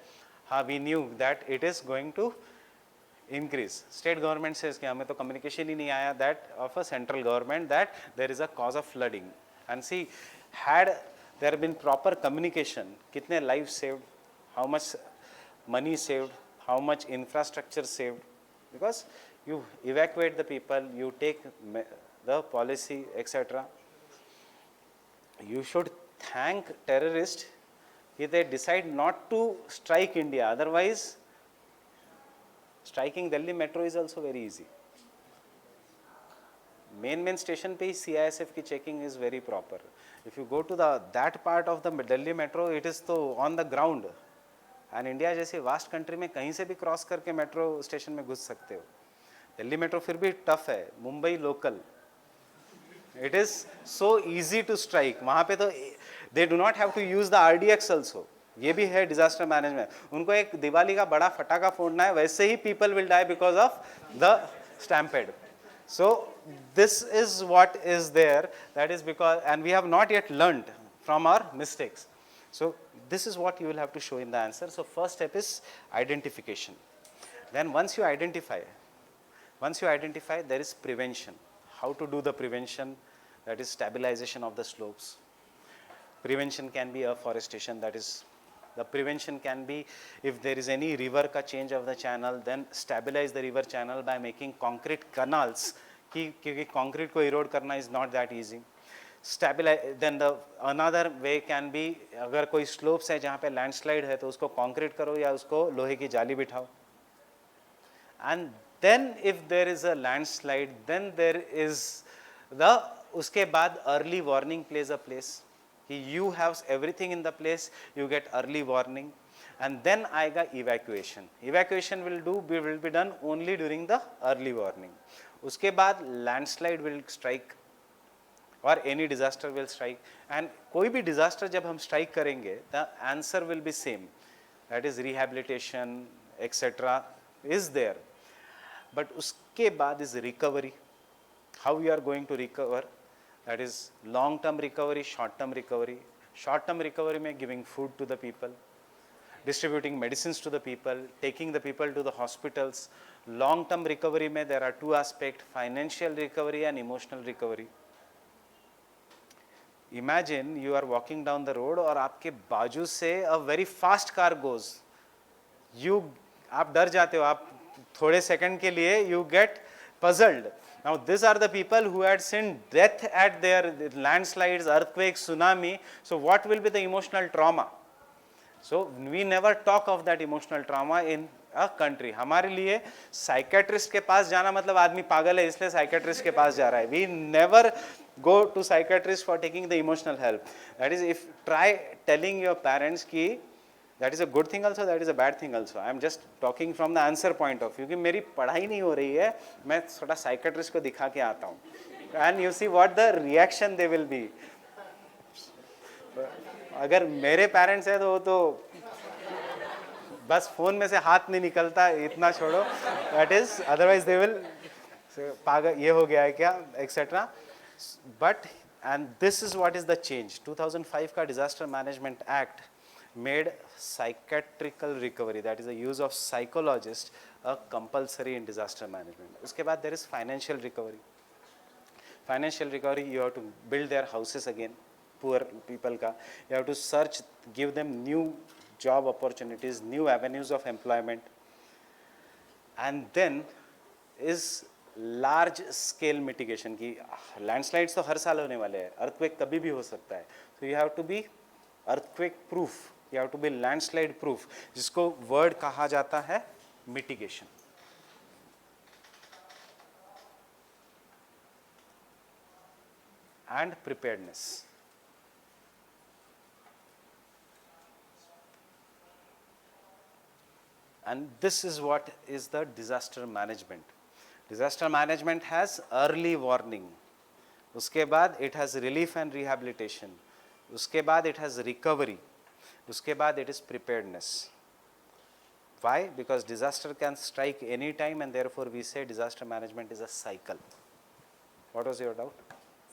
हाँ we knew that it is going to increase. State government says कि हमें तो कम्युनिकेशन ही नहीं आया that of a central government that there is a cause of flooding. And see, had there been proper communication, कितने life saved, how much money saved, how much infrastructure saved, because you evacuate the people, you take the policy, etc. You should thank terrorists if they decide not to strike India. Otherwise, striking Delhi metro is also very easy. Main station पे CISF की checking is very proper. If you go to that part of the Delhi metro, it is तो on the ground. And India जैसी vast country में कहीं से भी cross करके metro station में घुस सकते हो. दिल्ली मेट्रो फिर भी टफ है, Mumbai local it is so easy to strike. वहाँ पे तो they do not have to use the RDX also. ये भी है डिजास्टर मैनेजमेंट. उनको एक दिवाली का बड़ा फटाका फोड़ना है, वैसे ही people will die because of the stampede. So this is what is there, that is because and we have not yet learned from our mistakes. So this is what you will have to show in the answer. So first step is identification. Then once you identify, there is prevention. How to do the prevention? That is stabilization of the slopes. Prevention can be afforestation. That is, the prevention can be if there is any river ka change of the channel, then stabilize the river channel by making concrete canals. क्योंकि concrete को erode करना is not that easy. Stabilize, then the another way can be, अगर कोई slopes है जहाँ पे landslide है तो उसको concrete करो या उसको लोहे की जाली बिठाओ. And then if there is a landslide, then there is the उसके बाद early warning plays a place. कि you have everything in the place, you get early warning, and then आएगा evacuation. Evacuation will be done only during the early warning. उसके बाद landslide will strike or any disaster will strike, and कोई भी disaster जब हम strike करेंगे, the answer will be same, that is rehabilitation etc. is there, but उसके बाद is recovery. How you are going to recover? That is long term recovery, short term recovery. Short term recovery में giving food to the people, distributing medicines to the people, taking the people to the hospitals. Long term recovery में there are two aspects, financial recovery and emotional recovery. Imagine you are walking down the road और आपके बाजू से a very fast car goes. आप डर जाते हो, आप थोड़े सेकंड के लिए you get puzzled. Now these are the people who had seen death at their landslides, earthquakes, tsunami. So what will be the emotional trauma? So we never talk of that emotional trauma in a country. हमारे लिए psychiatrist के पास जाना मतलब आदमी पागल है इसलिए psychiatrist के पास जा रहा है. We never go to psychiatrist for taking the emotional help. That is, if try telling your parents कि that is a good thing also, that is a bad thing also. I am just talking from the answer point of view कि मेरी पढ़ाई नहीं हो रही है, मैं थोड़ा साइकेट्रिस्ट को दिखा के आता हूँ. And you see what the reaction they will be. अगर मेरे पेरेंट्स है तो वो तो बस फोन में से हाथ नहीं निकलता, इतना छोड़ो. That is otherwise they will पागल, ये हो गया है क्या etcetera. But and this is what is the change. 2005 का disaster management act made psychiatrical recovery, that is the use of psychologist, a compulsory in disaster management. उसके बाद there is financial recovery. Financial recovery, you have to build their houses again, poor people ka. You have to search, give them new job opportunities, new avenues of employment. And then is large scale mitigation की landslides तो हर साल होने वाले हैं, earthquake कभी भी हो सकता है. So you have to be earthquake proof, you have to be landslide proof, जिसको word कहा जाता है mitigation. And preparedness. And this is what is the disaster management. Disaster management has early warning. उसके बाद it has relief and rehabilitation. उसके बाद it has recovery. उसके बाद it is preparedness. Why? Because disaster can strike any time, and therefore we say disaster management is a cycle. What was your doubt?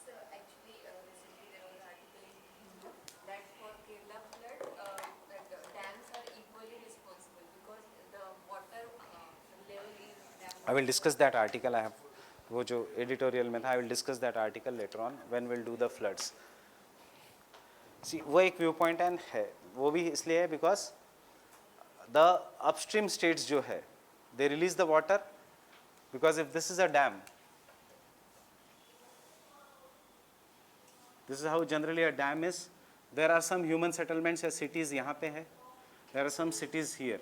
Sir, actually, recently there was an article in Hindu that for Kerala flood, that dams are equally responsible because the water level is dam. I will discuss that article. I have वो जो editorial में था, I will discuss that article later on when we'll do the floods. See, वो एक view point है, वो भी इसलिए है because the upstream states जो है, they release the water because if this is a dam, this is how generally a dam is. There are some human settlements या cities यहाँ पे है, there are some cities here.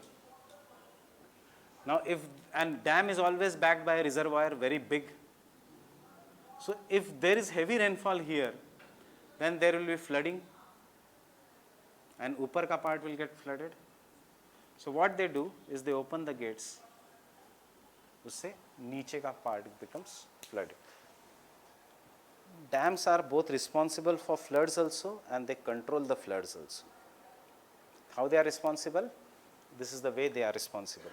Now if, and dam is always backed by a reservoir very big. So if there is heavy rainfall here, then there will be flooding and ऊपर का part will get flooded. So what they do is they open the gates, उससे नीचे का part becomes flooded. Dams are both responsible for floods also and they control the floods also. How they are responsible? This is the way they are responsible.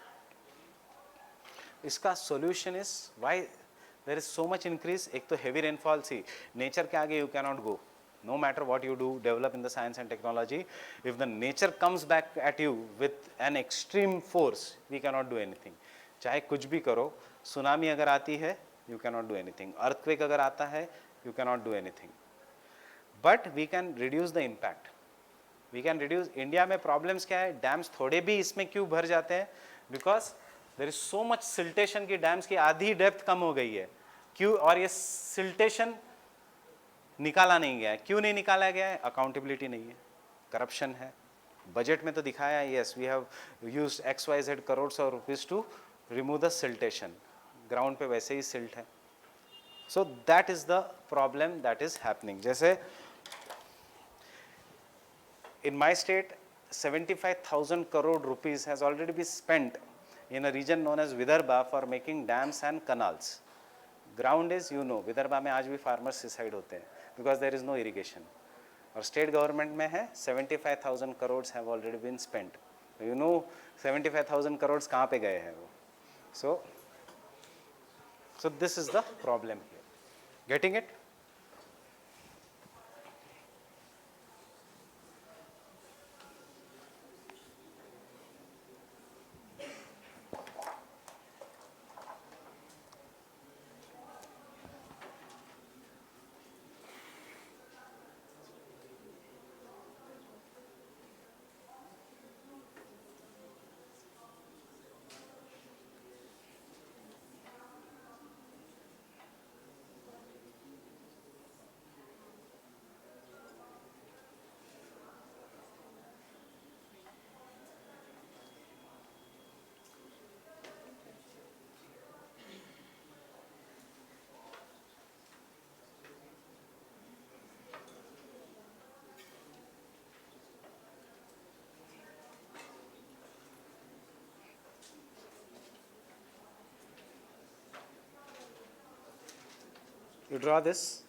इसका solution is why there is so much increase. एक तो heavy rainfall, see, nature के आगे you cannot go. No matter what you do, develop in the science and technology, if the nature comes back at you with an extreme force, we cannot do anything. चाहे कुछ भी करो, tsunami अगर आती है, you cannot do anything. Earthquake अगर आता है, you cannot do anything. But we can reduce the impact. We can reduce. India में problems क्या है? Dams थोड़े भी इसमें क्यों भर जाते हैं? Because there is so much siltation की dams की आधी depth कम हो गई है. क्यों? और ये siltation निकाला नहीं गया है. क्यों नहीं निकाला गया है? Accountability नहीं है, corruption है. बजट में तो दिखाया है, yes, we have used XYZ crores of rupees to remove the siltation. Ground पे वैसे ही silt है. So that is the problem that is happening. जैसे in my state, 75,000 crore rupees has already been spent in a region known as Vidarbha for making dams and canals. Ground is, you know, Vidarbha में आज भी farmers suicide होते हैं because there is no irrigation. और state government में है 75,000 crores have already been spent. You know 75,000 crores कहाँ पे गए हैं वो? So this is the problem here. Getting it? You draw this.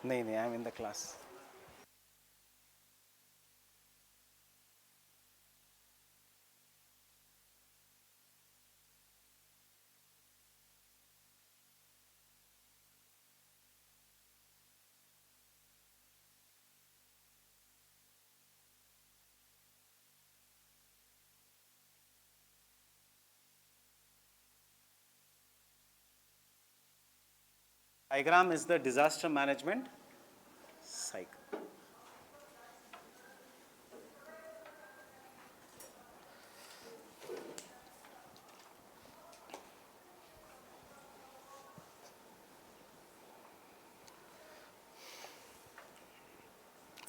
नहीं, I am in the class. Diagram is the disaster management cycle.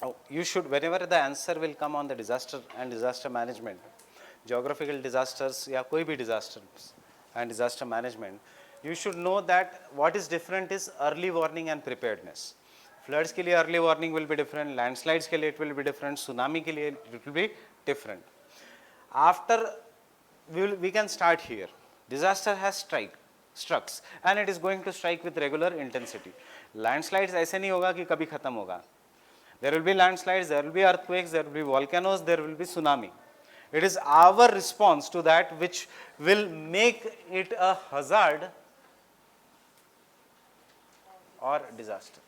Oh, you should, whenever the answer will come on the disaster and disaster management, geographical disasters या कोई भी disasters and disaster management, you should know that what is different is early warning and preparedness. Floods के लिए early warning will be different, landslides के लिए it will be different, tsunami के लिए it will be different. After we can start here. Disaster has struck and it is going to strike with regular intensity. Landslides ऐसे नहीं होगा कि कभी खत्म होगा. There will be landslides, there will be earthquakes, there will be volcanoes, there will be tsunami. It is our response to that which will make it a hazard or disaster.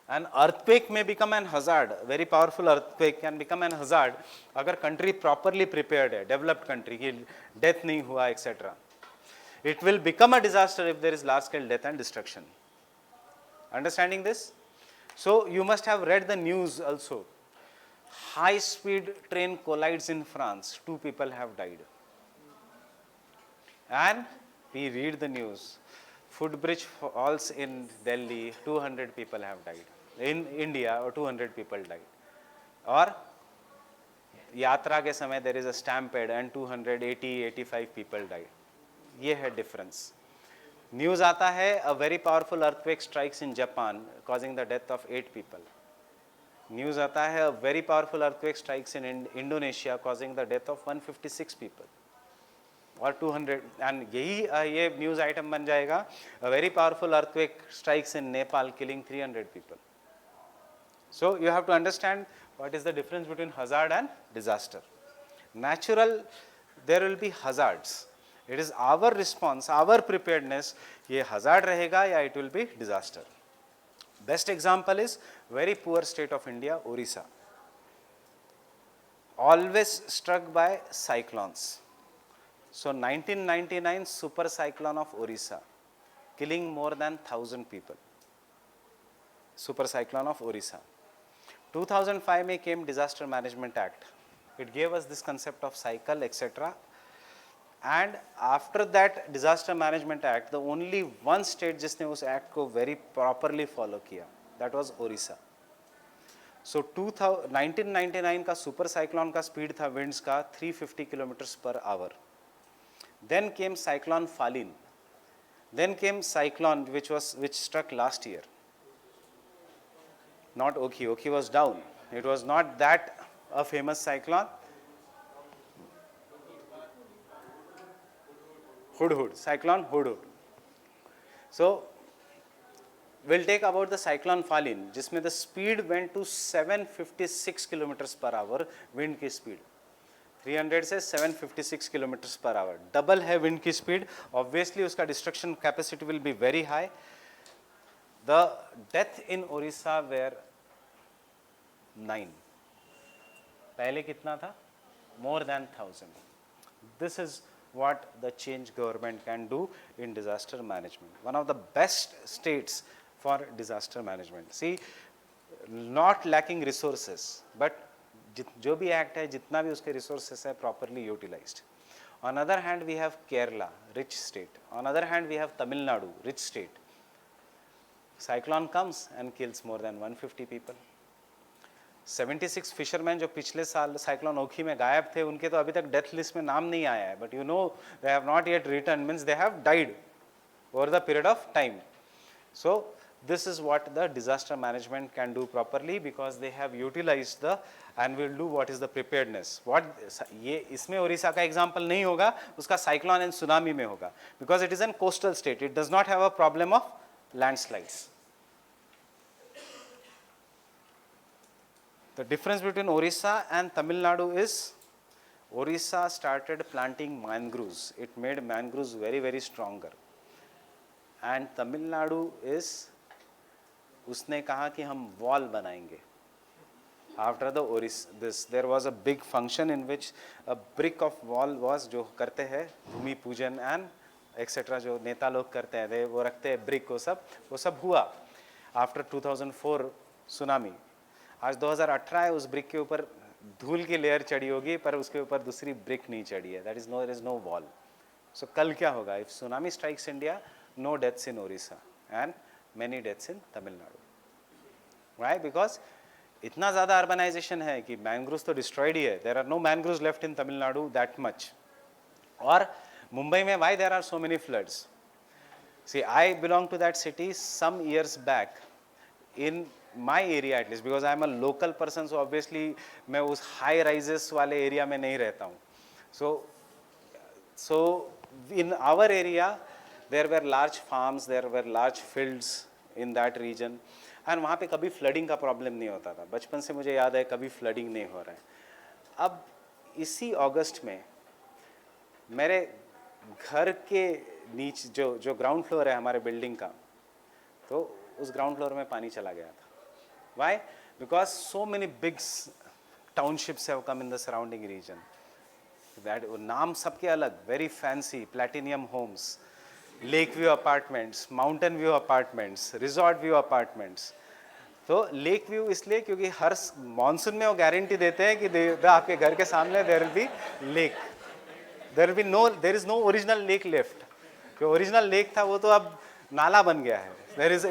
An earthquake may become an hazard, very powerful earthquake can become an hazard अगर country properly prepared है, developed country कि death नहीं हुआ etc. It will become a disaster if there is large scale death and destruction. Understanding this? So you must have read the news also. High speed train collides in France, 2 people have died. And we read the news. Footbridge falls in Delhi, 200 people have died. In India, or 200 people died. Or यात्रा के समय there is a stampede and 285 people died. ये है difference. News आता है a very powerful earthquake strikes in Japan causing the death of 8 people. News आता है a very powerful earthquake strikes in Indonesia causing the death of 156 people. और 200 and यही ये news item बन जाएगा, a very powerful earthquake strikes in Nepal killing 300 people. So you have to understand what is the difference between hazard and disaster. Natural, there will be hazards. It is our response, our preparedness, ये hazard रहेगा या it will be disaster. Best example is very poor state of India, Orissa. Always struck by cyclones. So 1999 super cyclone of Orissa, killing more than 1,000 people. Super cyclone of Orissa. 2005 में came Disaster Management Act. It gave us this concept of cycle, etc. And after that Disaster Management Act, the only one state जिसने उस act को very properly follow किया, that was Orissa. So 1999 का super cyclone का speed था winds का 350 kilometers per hour. Then came cyclone Falin. Then came cyclone which struck last year. Not Oki. Oki was down. It was not that a famous cyclone. Hudhud. Cyclone Hudhud. So we'll take about the cyclone Falin, जिसमें the speed went to 756 kilometers per hour wind की speed. 300 से 756 kilometers per hour. Double है wind की speed. Obviously उसका destruction capacity will be very high. The death in Orissa were 9. पहले कितना था? More than 1,000. This is what the change government can do in disaster management. One of the best states for disaster management. See, not lacking resources, but जो भी act है, जितना भी उसके resources है, properly utilized. On other hand, we have Kerala, rich state. On other hand, we have Tamil Nadu, rich state. Cyclone comes and kills more than 150 people. 76 fishermen जो पिछले साल cyclone ओखी में गायब थे, उनके तो अभी तक death list में नाम नहीं आया है. But you know, they have not yet returned, means they have died over the period of time. So this is what the disaster management can do properly, because they have utilized the and will do what is the preparedness. What ये इसमें ओडिशा का example नहीं होगा, उसका cyclone and tsunami में होगा, because it is an coastal state. It does not have a problem of landslides. The difference between Orissa and Tamil Nadu is Orissa started planting mangroves. It made mangroves very, very stronger. And Tamil Nadu is उसने कहा कि हम wall बनाएंगे. After the Orissa, there was a big function in which a brick of wall was, जो करते हैं भूमि पूजन and etc. जो नेता लोग करते हैं, वो रखते हैं brick, वो सब हुआ. After 2004 tsunami. आज 2018 है, उस ब्रिक के ऊपर धूल की लेयर चढ़ी होगी, पर उसके ऊपर दूसरी ब्रिक नहीं चढ़ी है. There is no wall. So कल क्या होगा? If tsunami strikes India, no deaths in Orissa and many deaths in Tamil Nadu. Why? Because इतना ज़्यादा urbanization है कि mangroves तो destroyed ही है. There are no mangroves left in Tamil Nadu that much. और मुंबई में why there are so many floods? See, I belong to that city some years back. In my area at least, because I am a local person, so obviously मैं उस high rises वाले area में नहीं रहता हूँ. So in our area there were large farms, there were large fields in that region, and वहाँ पे कभी flooding का problem नहीं होता था. बचपन से मुझे याद है कभी flooding नहीं हो रहा है. अब इसी अगस्त में मेरे घर के नीचे जो ग्राउंड फ्लोर है हमारे बिल्डिंग का, तो उस ग्राउंड फ्लोर में पानी चला गया था. Why? Because so many big townships have come in the surrounding region. That नाम सबके अलग, very fancy, platinum homes, lake view apartments, mountain view apartments, resort view apartments. तो लेक व्यू इसलिए क्योंकि हर मानसून में वो गारंटी देते हैं कि आपके घर के सामने there will be lake. There is no original lake left. जो original lake था वो तो अब नाला बन गया है.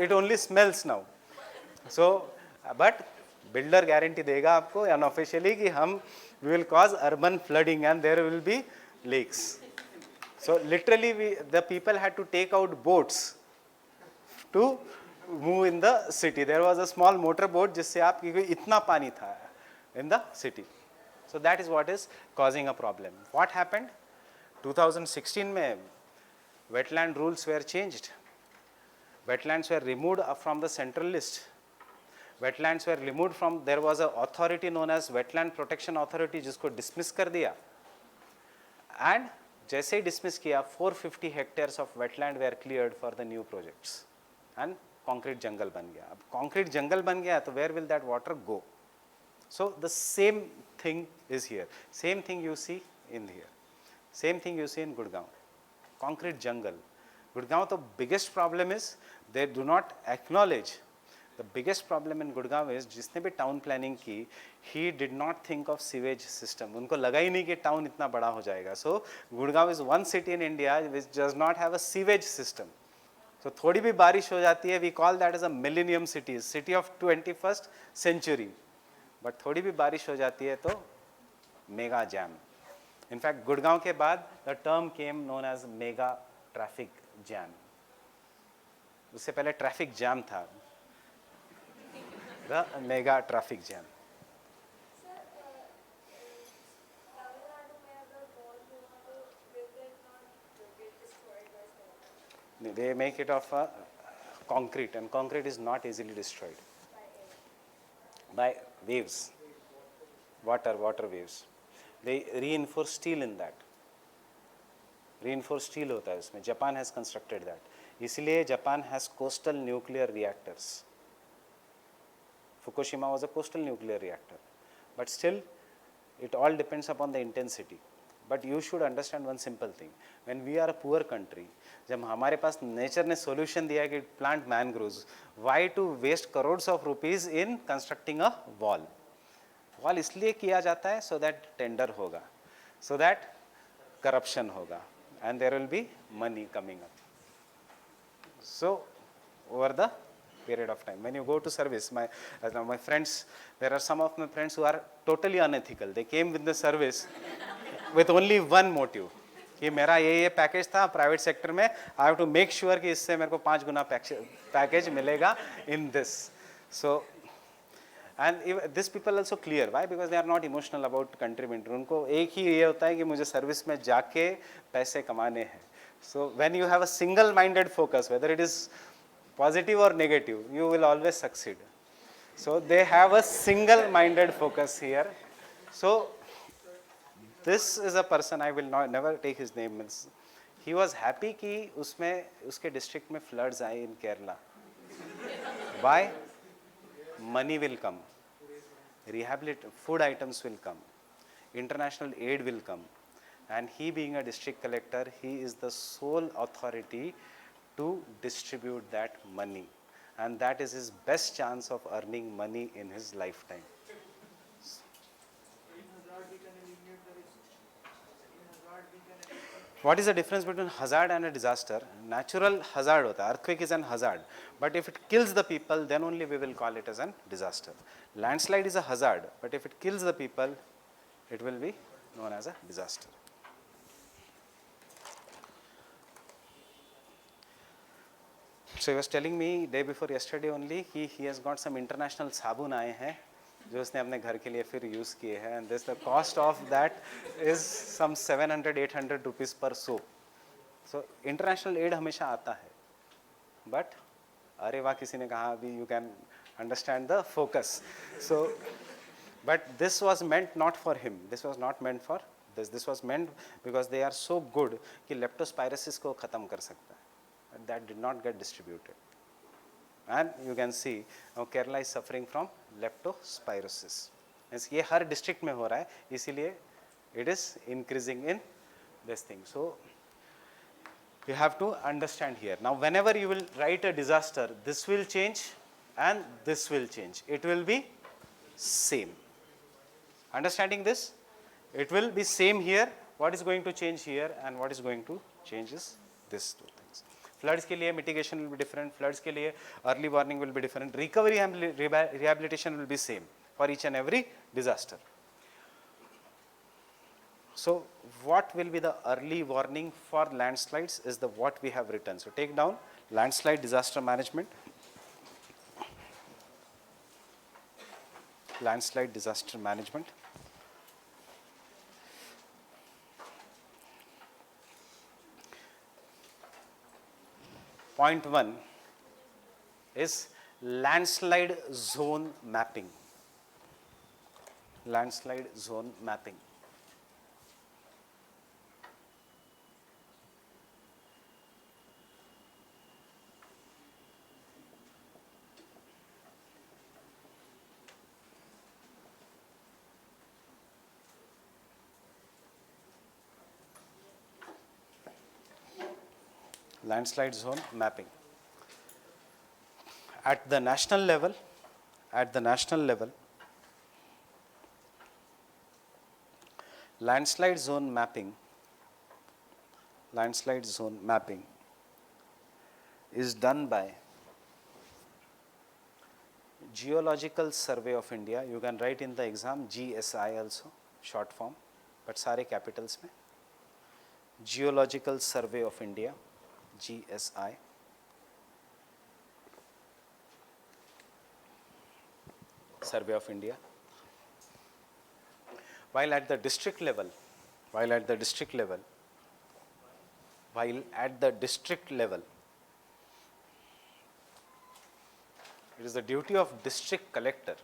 It only smells now. So, but builder guarantee देगा आपको unofficially कि हम we will cause urban flooding and there will be lakes. So literally the people had to take out boats to move in the city. There was a small motor boat जिससे आप क्योंकि इतना पानी था in the city. So that is what is causing a problem. What happened? 2016 में wetland rules were changed. Wetlands were removed from the central list. Wetlands were removed from, there was an authority known as Wetland Protection Authority जिसको dismiss कर दिया. And जैसे ही dismiss किया 450 hectares of wetland were cleared for the new projects. And concrete jungle बन गया. अब concrete jungle बन गया तो where will that water go? So the same thing is here. Same thing you see in here. Same thing you see in Gurgaon. Concrete jungle. Gurgaon, the biggest problem is they do not acknowledge. The biggest problem in Gurgaon is जिसने भी town planning की, he did not think of sewage system. उनको लगा ही नहीं कि town इतना बड़ा हो जाएगा. So Gurgaon is one city in India which does not have a sewage system. So थोड़ी भी बारिश हो जाती है, we call that as a millennium city, city of 21st century. But थोड़ी भी बारिश हो जाती है तो mega jam. In fact, Gurgaon के बाद the term came known as mega traffic jam. उससे पहले traffic jam था. The mega traffic jam. Sir, Tamil Nadu में अगर wall हुआ तो will that not get destroyed by storm? They make it of concrete, and concrete is not easily destroyed by waves, water waves. They reinforce steel in that. Reinforced steel होता है उसमें. Japan has constructed that. इसलिए Japan has coastal nuclear reactors. Fukushima was a coastal nuclear reactor, but still it all depends upon the intensity. But you should understand one simple thing. When we are a poor country, जब हमारे पास nature ने solution दिया है कि plant mangroves, why to waste crores of rupees in constructing a wall? Wall इसलिए किया जाता है so that tender होगा, so that corruption होगा, and there will be money coming up. So over the period of time, when you go to service, my friends, there are some of my friends who are totally unethical. They came with the service with only one motive कि मेरा ये package था private sector में, I have to make sure कि इससे मेरे को 5 गुना पैकेज मिलेगा in this. So and this people also clear. Why? Because they are not emotional about contributor. उनको एक ही ये होता है कि मुझे सर्विस में जाके पैसे कमाने हैं. So when you have a single minded focus, whether it is positive or negative, you will always succeed. So they have a single minded focus here. So this is a person, I will not never take his name. He was happy कि उसमें उसके district में floods आए in Kerala. Why? Money will come, food items will come, international aid will come, and he being a district collector, he is the sole authority to distribute that money, and that is his best chance of earning money in his lifetime. What is the difference between hazard and a disaster? Natural hazard hota hai, earthquake is an hazard, but if it kills the people, then only we will call it as a disaster. Landslide is a hazard, but if it kills the people, it will be known as a disaster. So he was telling me day before yesterday only he has got some international साबुन आए हैं जो उसने अपने घर के लिए फिर यूज़ किए हैं, and this the cost of that is some 700-800 rupees per soap. So international aid हमेशा आता है, but अरे वाह किसी ने कहा अभी you can understand the focus. So but this was meant not for him. This was not meant for this. This was meant because they are so good कि leptospirosis को खत्म कर सकता है. That did not get distributed, and you can see now Kerala is suffering from leptospirosis. ये हर district में हो रहा है, इसीलिए it is increasing in this thing. So you have to understand here. Now whenever you will write a disaster, this will change and this will change. It will be same. Understanding this? It will be same here. What is going to change here and what is going to change is this two things. Floods के लिए mitigation will be different. Floods के लिए early warning will be different. Recovery and rehabilitation will be same for each and every disaster. So what will be the early warning for landslides is the what we have written. So take down landslide disaster management. Landslide disaster management. point 1 is landslide zone mapping. Landslide zone mapping. Landslide zone mapping. At the national level, landslide zone mapping is done by Geological Survey of India. You can write in the exam GSI also, short form, but सारे capitals में. Geological Survey of India, GSI. Survey of India. While at the district level, it is the duty of district collector.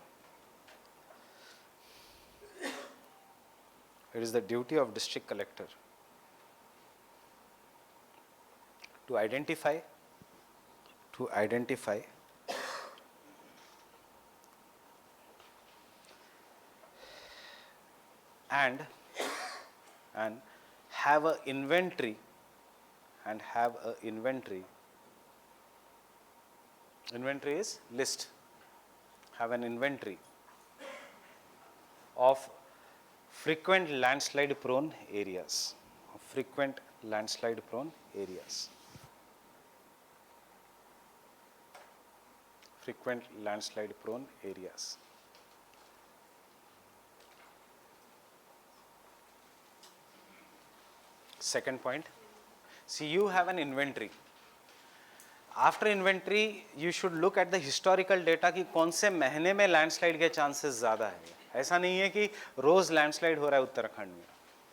To identify and have a inventory is list, have an inventory of frequent landslide prone areas, Second point, see, you have an inventory. After inventory, you should look at the historical data कि कौन से महीने में landslide के chances ज़्यादा है. ऐसा नहीं है कि रोज़ लैंडस्लाइड हो रहा है उत्तराखंड में.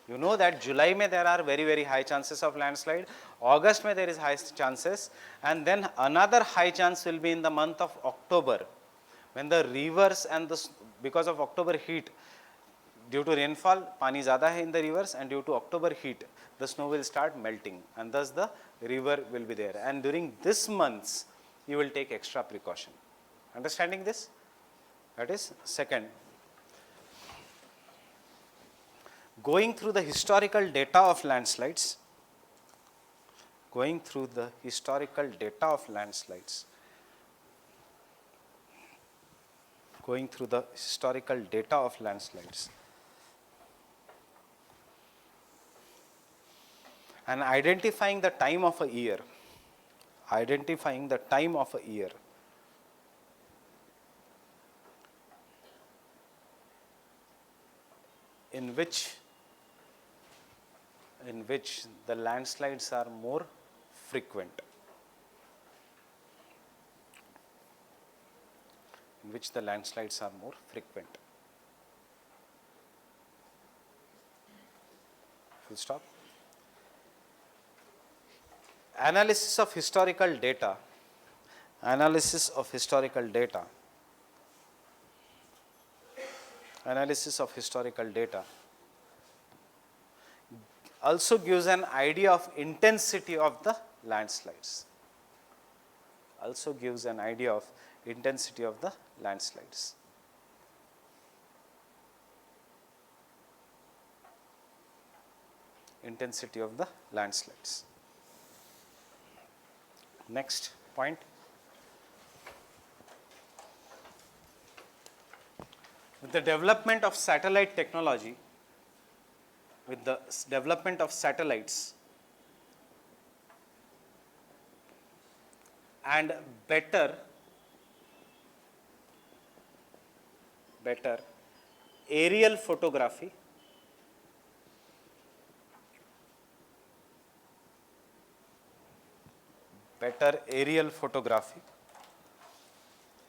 You know that July में there are very very high chances of landslide, August में there is high chances, and then another high chance will be in the month of October, when the rivers and because of October heat, due to rainfall, पानी ज़्यादा है in the rivers, and due to October heat, the snow will start melting, and thus the river will be there. And during this months, you will take extra precaution. Understanding this? That is second. Going through the historical data of landslides, and identifying the time of a year, in which the landslides are more frequent. Full stop. Analysis of historical data also gives an idea of intensity of the landslides. Next point. With the development of satellite technology, and better aerial photography,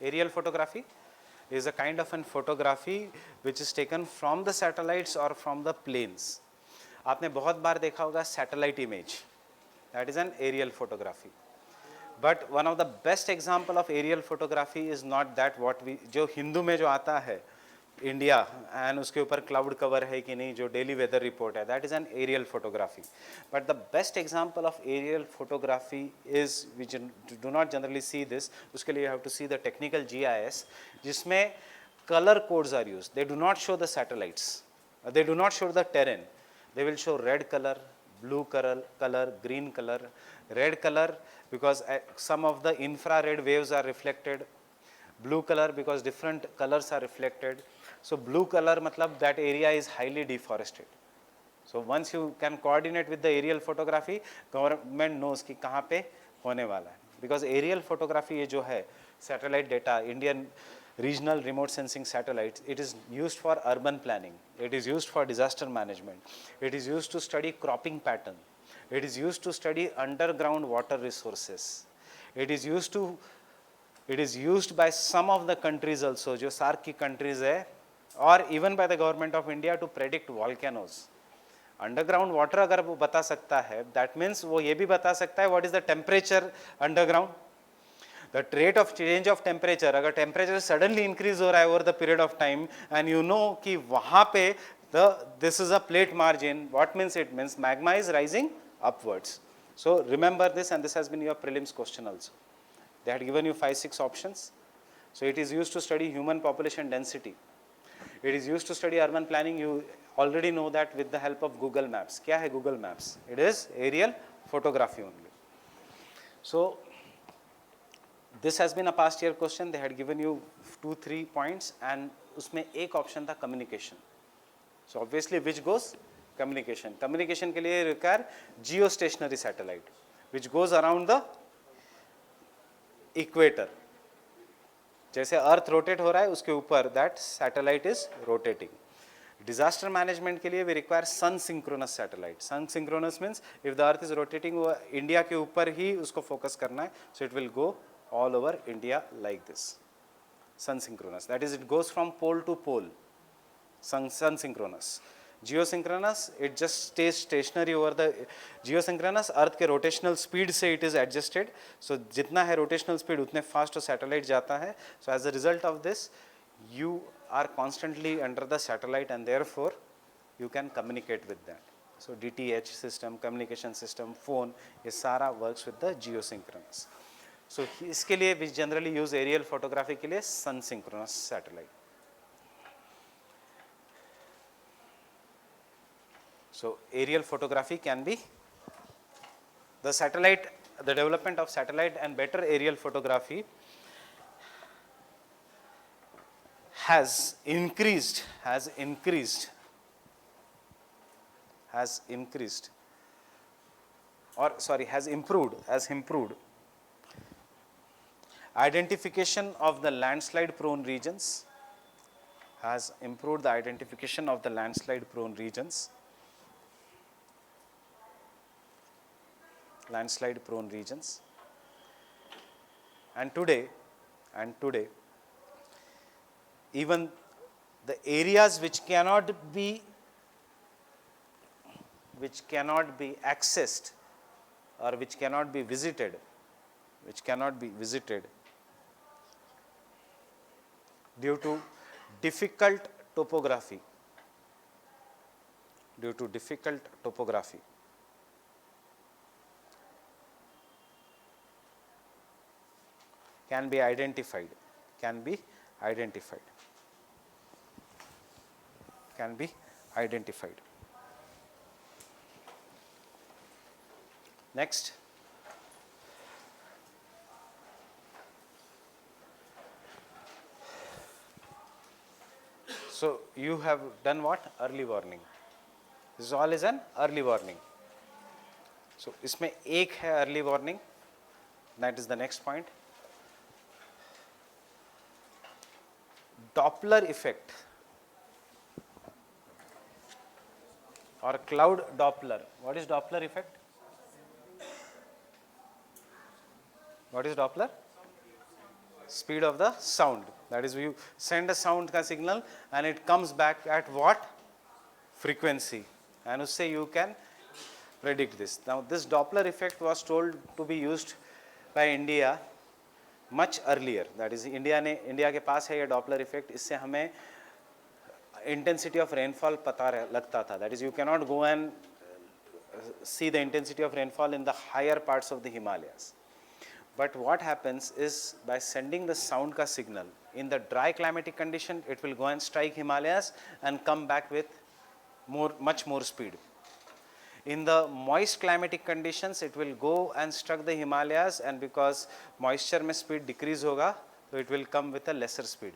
Aerial photography is a kind of an photography which is taken from the satellites or from the planes. आपने बहुत बार देखा होगा satellite image, that is an aerial photography. But one of the best example of aerial photography is not that what we, जो हिंदू में जो आता है India and उसके ऊपर क्लाउड कवर है कि नहीं, जो डेली वेदर रिपोर्ट है, that is an aerial photography. But the best example of aerial photography is, we do not generally see this, उसके लिए you have to see the technical GIS, जिसमें color codes are used. They do not show the satellites, they do not show the terrain. They will show red color, blue color, green color. Red color because some of the infrared waves are reflected, blue color because different colors are reflected. So blue color matlab that area is highly deforested. So once you can coordinate with the aerial photography, government knows कि कहाँ पे होने वाला है. Because aerial photography ये जो है satellite data, Indian regional remote sensing satellites, it is used for urban planning, it is used for disaster management, it is used to study cropping pattern, it is used to study underground water resources, it is used by some of the countries also, जो SAARC की countries है, or even by the government of India to predict volcanoes. Underground water अगर वो बता सकता है, that means वो ये भी बता सकता है what is the temperature underground, the rate of change of temperature. अगर टेम्परेचर सडनली इंक्रीज हो रहा है over the period of time and you know कि वहाँ पे this is a plate margin, what means it means magma is rising upwards. So remember this and this has been your prelims question also. They had given you 5-6 options. So it is used to study human population density, it is used to study urban planning. You already know that with the help of Google Maps. क्या है Google Maps? It is aerial photography only. So this has been a past year question. They had given you 2-3 points and उसमें एक option था communication. So obviously which goes? Communication. Communication के लिए require geostationary satellite which goes around the equator. जैसे earth rotate हो रहा है उसके ऊपर that satellite is rotating. Disaster management के लिए we require sun synchronous satellite. Sun synchronous means if the earth is rotating, वो इंडिया के ऊपर ही उसको फोकस करना है. So it will go all over India like this. Sun synchronous, that is it goes from pole to pole. Sun synchronous. Geosynchronous, it just stays stationary over the geosynchronous. Earth के rotational speed से it is adjusted. So जितना है rotational speed उतने fast satellite जाता है. So as a result of this you are constantly under the satellite and therefore you can communicate with that. So DTH system, communication system, phone, ये सारा works with the geosynchronous. So इसके लिए we generally use aerial photography के लिए sun synchronous satellite. So aerial photography can be the satellite, the development of satellite and better aerial photography has increased or sorry has improved identification of the landslide prone regions, has improved the identification of the landslide prone regions. Landslide prone regions. And today even the areas which cannot be accessed or which cannot be visited due to difficult topography can be identified. Next, so you have done what? Early warning. This all is an early warning. So इसमें एक है early warning, that is the next point. Doppler effect or cloud Doppler. What is Doppler effect? What is Doppler? Speed of the sound. That is, you send a sound ka signal and it comes back at what? Frequency. And usse you can predict this. Now this Doppler effect was told to be used by India much earlier. That is, India के पास है ये Doppler effect. इससे हमें intensity of rainfall पता लगता था. That is, you cannot go and see the intensity of rainfall in the higher parts of the Himalayas. But what happens is, by sending the sound ka signal in the dry climatic condition, it will go and strike Himalayas and come back with much more speed. In the moist climatic conditions, it will go and struck the Himalayas, and because moisture में speed decrease होगा, so it will come with a lesser speed.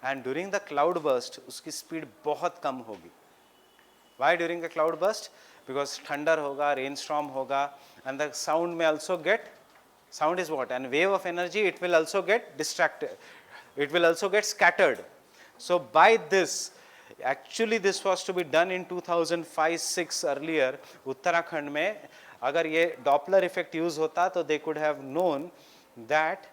And during the cloud burst, उसकी speed बहुत कम होगी. Why during the cloud burst? Because thunder होगा, rainstorm होगा, and the sound may also get, sound is what? And wave of energy, it will also get distracted. It will also get scattered. So by this, actually this was to be done in 2005-6 earlier. Uttarakhand में अगर ये Doppler effect use होता, तो they could have known that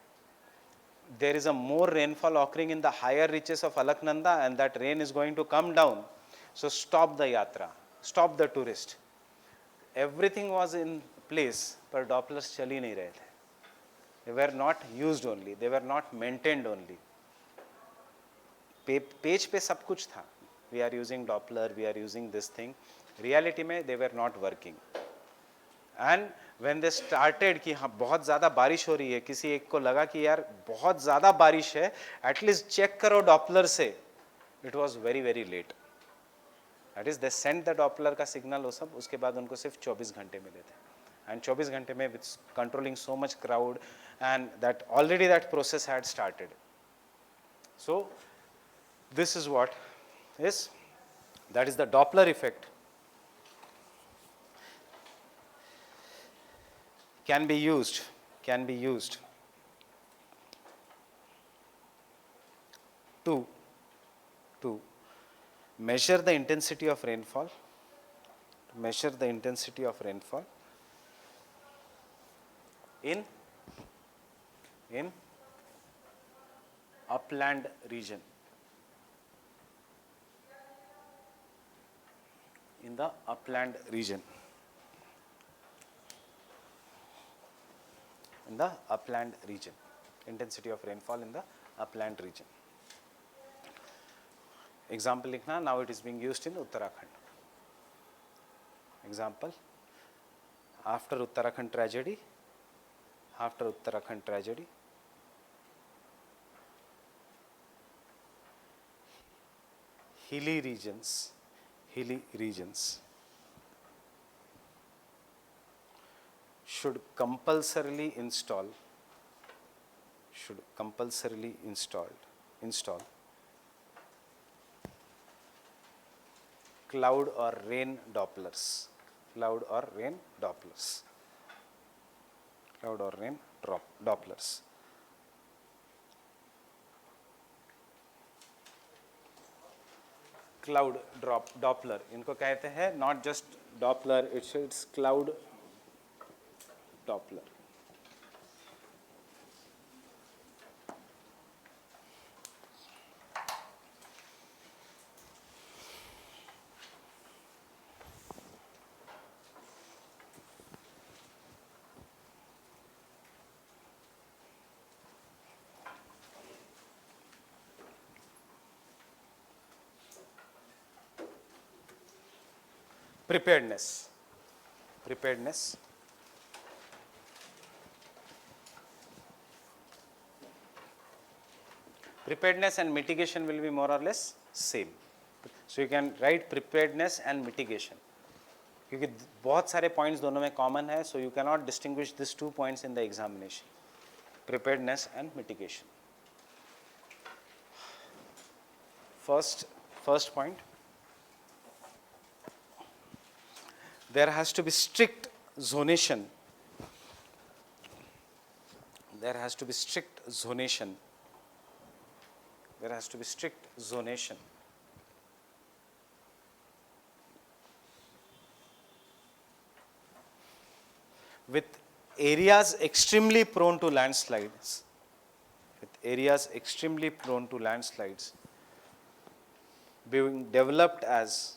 there is a more rainfall occurring in the higher reaches of Alaknanda, and that rain is going to come down. So stop the yatra, stop the tourist. Everything was in place, but Dopplers चल ही नहीं रहे थे. They were not used only, they were not maintained only. Page पे सब कुछ था. We are using Doppler, we are using this thing. Reality में they were not working. And when they started कि हाँ बहुत ज़्यादा बारिश हो रही है, किसी एक को लगा कि यार बहुत ज़्यादा बारिश है, at least check करो Doppler से. It was very very late. That is, they sent the Doppler का signal वो सब, उसके बाद उनको सिर्फ 24 घंटे मिले थे. And 24 घंटे में with controlling so much crowd, and that already that process had started. So this is what is, that is the Doppler effect. Can be used to measure the intensity of rainfall, in upland region, in the upland region, intensity of rainfall in the upland region. Example लिखना. Now it is being used in Uttarakhand. Example, after Uttarakhand tragedy, hilly regions should compulsorily install cloud or rain Dopplers. Cloud Doppler इनको कहते हैं, not just Doppler, it's cloud Doppler. Preparedness. Preparedness and mitigation will be more or less same. So you can write preparedness and mitigation. क्योंकि बहुत सारे points दोनों में common है, so you cannot distinguish these 2 points in the examination. Preparedness and mitigation. First point. There has to be strict zonation. With areas extremely prone to landslides. Being developed as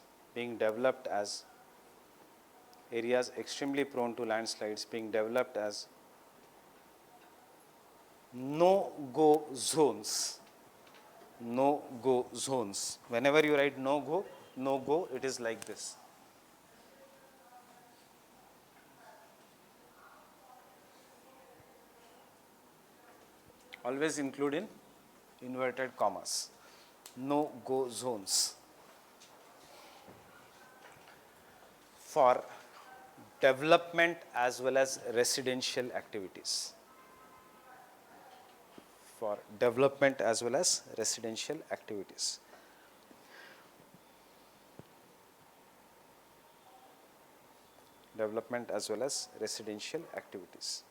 areas extremely prone to landslides being developed as no-go zones. No-go zones. Whenever you write no-go, no-go, it is like this. Always include in inverted commas. No-go zones. For development as well as residential activities. For development as well as residential activities. Development as well as residential activities.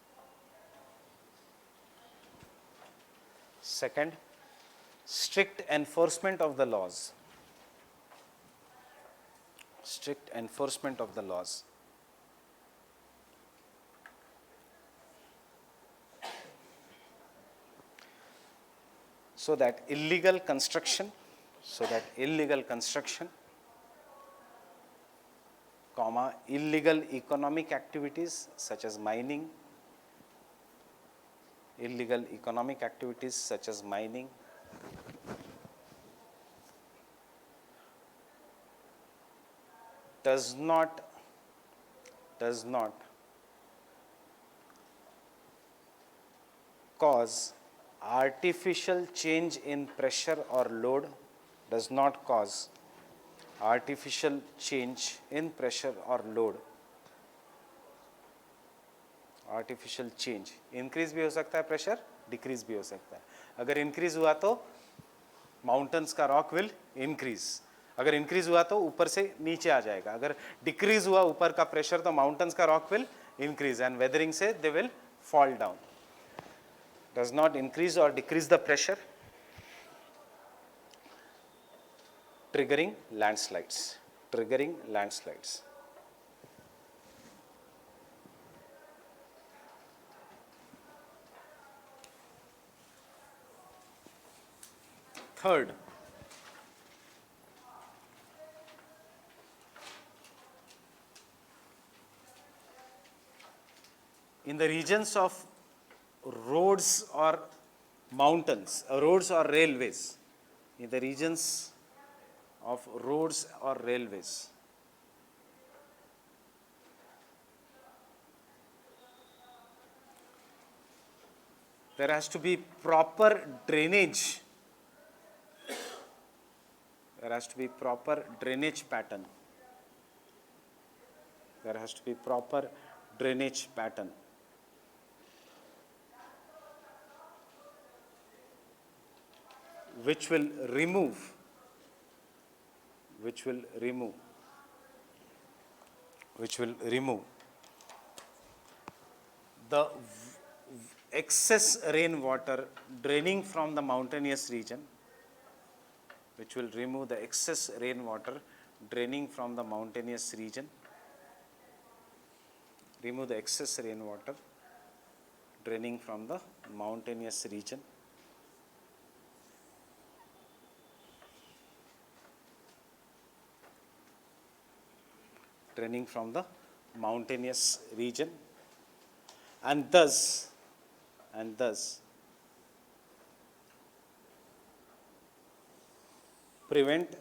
Second, strict enforcement of the laws. Strict enforcement of the laws. So that illegal construction, comma, illegal economic activities such as mining, does not cause artificial change in pressure or load, does not cause artificial change in pressure or load. Artificial change, increase भी हो सकता है pressure, decrease भी हो सकता है. अगर increase हुआ तो माउंटेन्स का रॉक विल इंक्रीज, अगर इंक्रीज हुआ तो ऊपर से नीचे आ जाएगा. अगर डिक्रीज हुआ ऊपर का प्रेशर तो माउंटेन्स का rock will increase and weathering से they will fall down. Does not increase or decrease the pressure, triggering landslides. Third, in the regions of roads or mountains, roads or railways, in the regions of roads or railways, there has to be proper drainage. There has to be proper drainage pattern. There has to be proper drainage pattern. Which will remove the excess rainwater draining from the mountainous region, which will remove the excess rainwater draining from the mountainous region, remove the excess rainwater draining from the mountainous region, draining from the mountainous region, and thus prevent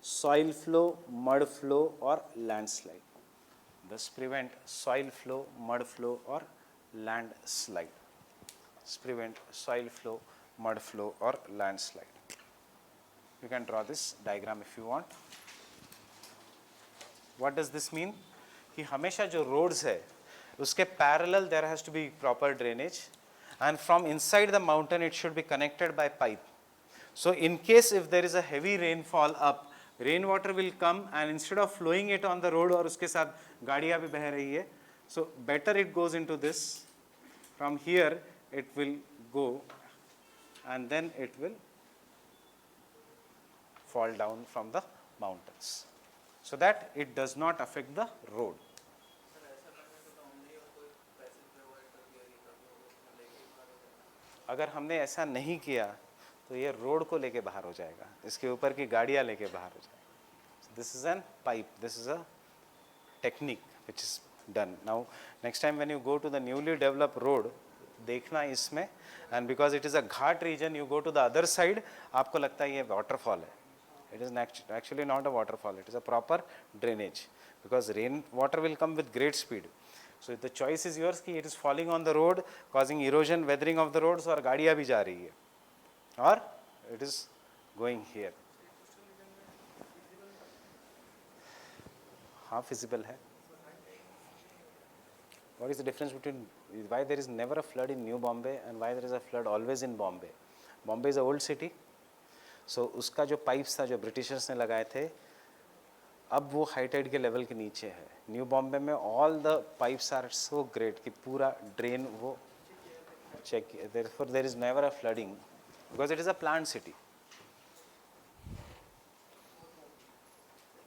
soil flow, mud flow or landslide. Thus prevent soil flow, mud flow or landslide. Thus prevent soil flow, mud flow or landslide. You can draw this diagram if you want. What does this mean? कि हमेशा जो roads है उसके parallel there has to be proper drainage, and from inside the mountain it should be connected by pipe. So in case if there is a heavy rainfall up, rainwater will come and instead of flowing it on the road और उसके साथ गाड़ियाँ भी बह रही है, so better it goes into this. From here it will go and then it will fall down from the mountains, so that it does not affect the road. अगर हमने ऐसा नहीं किया तो ये रोड को लेके बाहर हो जाएगा, इसके ऊपर की गाड़ियाँ लेके बाहर हो जाएगा. This is an pipe, this is a technique which is done. Now next time when you go to the newly developed road, देखना इसमें, and because it is a ghat region, you go to the other side, आपको लगता है ये waterfall है. It is actually not a waterfall, it is a proper drainage, because rain water will come with great speed. So the choice is yours कि it is falling on the road, causing erosion, weathering of the roads, और गाड़ियाँ भी जा रही है, और it is going here. हाँ feasible है. What is the difference between why there is never a flood in New Bombay and why there is a flood always in Bombay? Bombay is a old city, so उसका जो pipes था जो Britishers ने लगाए थे, अब वो high Tide के लेवल के नीचे है. न्यू बॉम्बे में all the pipes are so great कि पूरा ड्रेन वो check, therefore there is never a flooding because it is a planned city.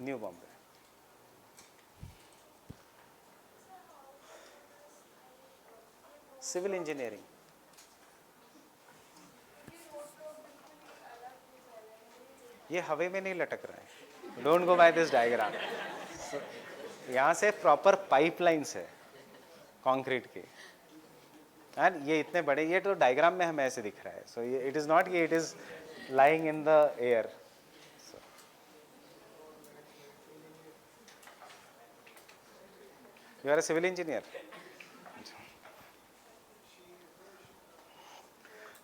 New Bombay. Civil engineering. ये हवा में नहीं लटक रहा है. Don't go by this diagram. यहाँ से प्रॉपर पाइपलाइंस है कंक्रीट के, एंड ये इतने बड़े, ये तो डायग्राम में हमें ऐसे दिख रहा है. सो ये इट इज़ नॉट कि it is lying in the air. You are a civil engineer.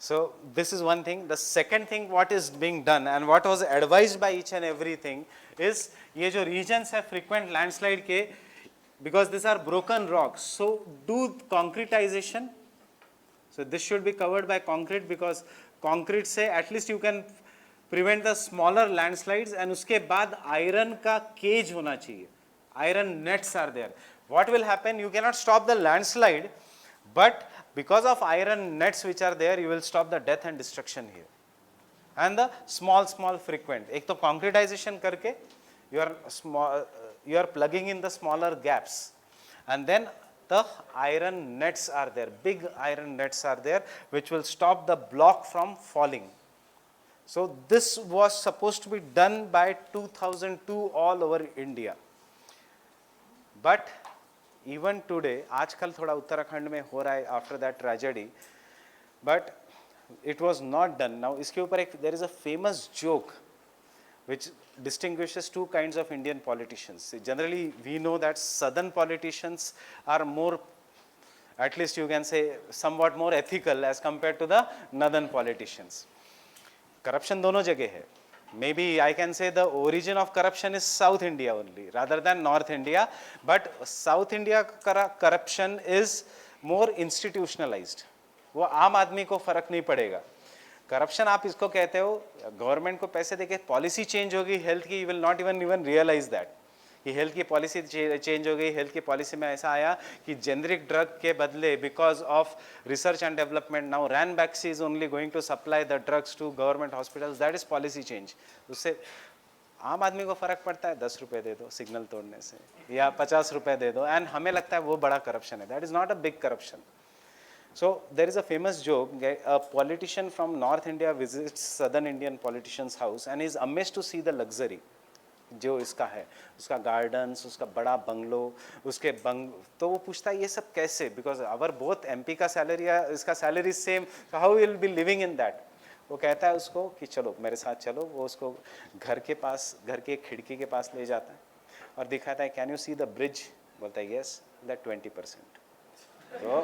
So this is one thing. The second thing what is being done and what was advised by each and everything is ये जो regions है frequent landslide के, because these are broken rocks, so do concretization. So this should be covered by concrete because concrete से at least you can prevent the smaller landslides, and उसके बाद iron का cage होना चाहिए. Iron nets are there. What will happen? You cannot stop the landslide, but because of iron nets which are there, you will stop the death and destruction here. And the small frequent. एक तो concretization करके you are plugging in the smaller gaps, and then the iron nets are there. Big iron nets are there which will stop the block from falling. So this was supposed to be done by 2002 all over India. But even today, आजकल थोड़ा उत्तराखंड में हो रहा है after that tragedy, but it was not done. Now इसके ऊपर एक there is a famous joke which distinguishes two kinds of Indian politicians. Generally, we know that southern politicians are more, at least you can say, somewhat more ethical as compared to the northern politicians. Corruption दोनों जगह है. Maybe I can say the origin of corruption is South India only rather than North India, but South India corruption is more institutionalized. वो आम आदमी को फर्क नहीं पड़ेगा. करप्शन आप इसको कहते हो, गवर्नमेंट को पैसे देके पॉलिसी चेंज होगी हेल्थ की, you will not even realise that कि हेल्थ की पॉलिसी चेंज हो गई. हेल्थ की पॉलिसी में ऐसा आया कि जेनरिक ड्रग के बदले because of research and development now Ranbaxy is only going to supply the drugs to government hospitals. That is policy change. उससे आम आदमी को फर्क पड़ता है 10 रुपये दे दो सिग्नल तोड़ने से या 50 रुपये दे दो, एंड हमें लगता है वो बड़ा करप्शन है. That is not a big corruption. So there is a famous joke. A politician from North India visits Southern Indian politician's house and is amazed to see the luxury जो इसका है, उसका गार्डन्स, उसका बड़ा bungalow, उसके तो वो पूछता है ये सब कैसे, बिकॉज अवर बोथ एमपी का सैलरी या इसका salary same, so how will be living in that. वो कहता है उसको कि चलो मेरे साथ चलो. वो उसको घर के पास, घर के खिड़की के पास ले जाता है और दिखाता है can you see the bridge. बोलता है यस. दैट 20%. तो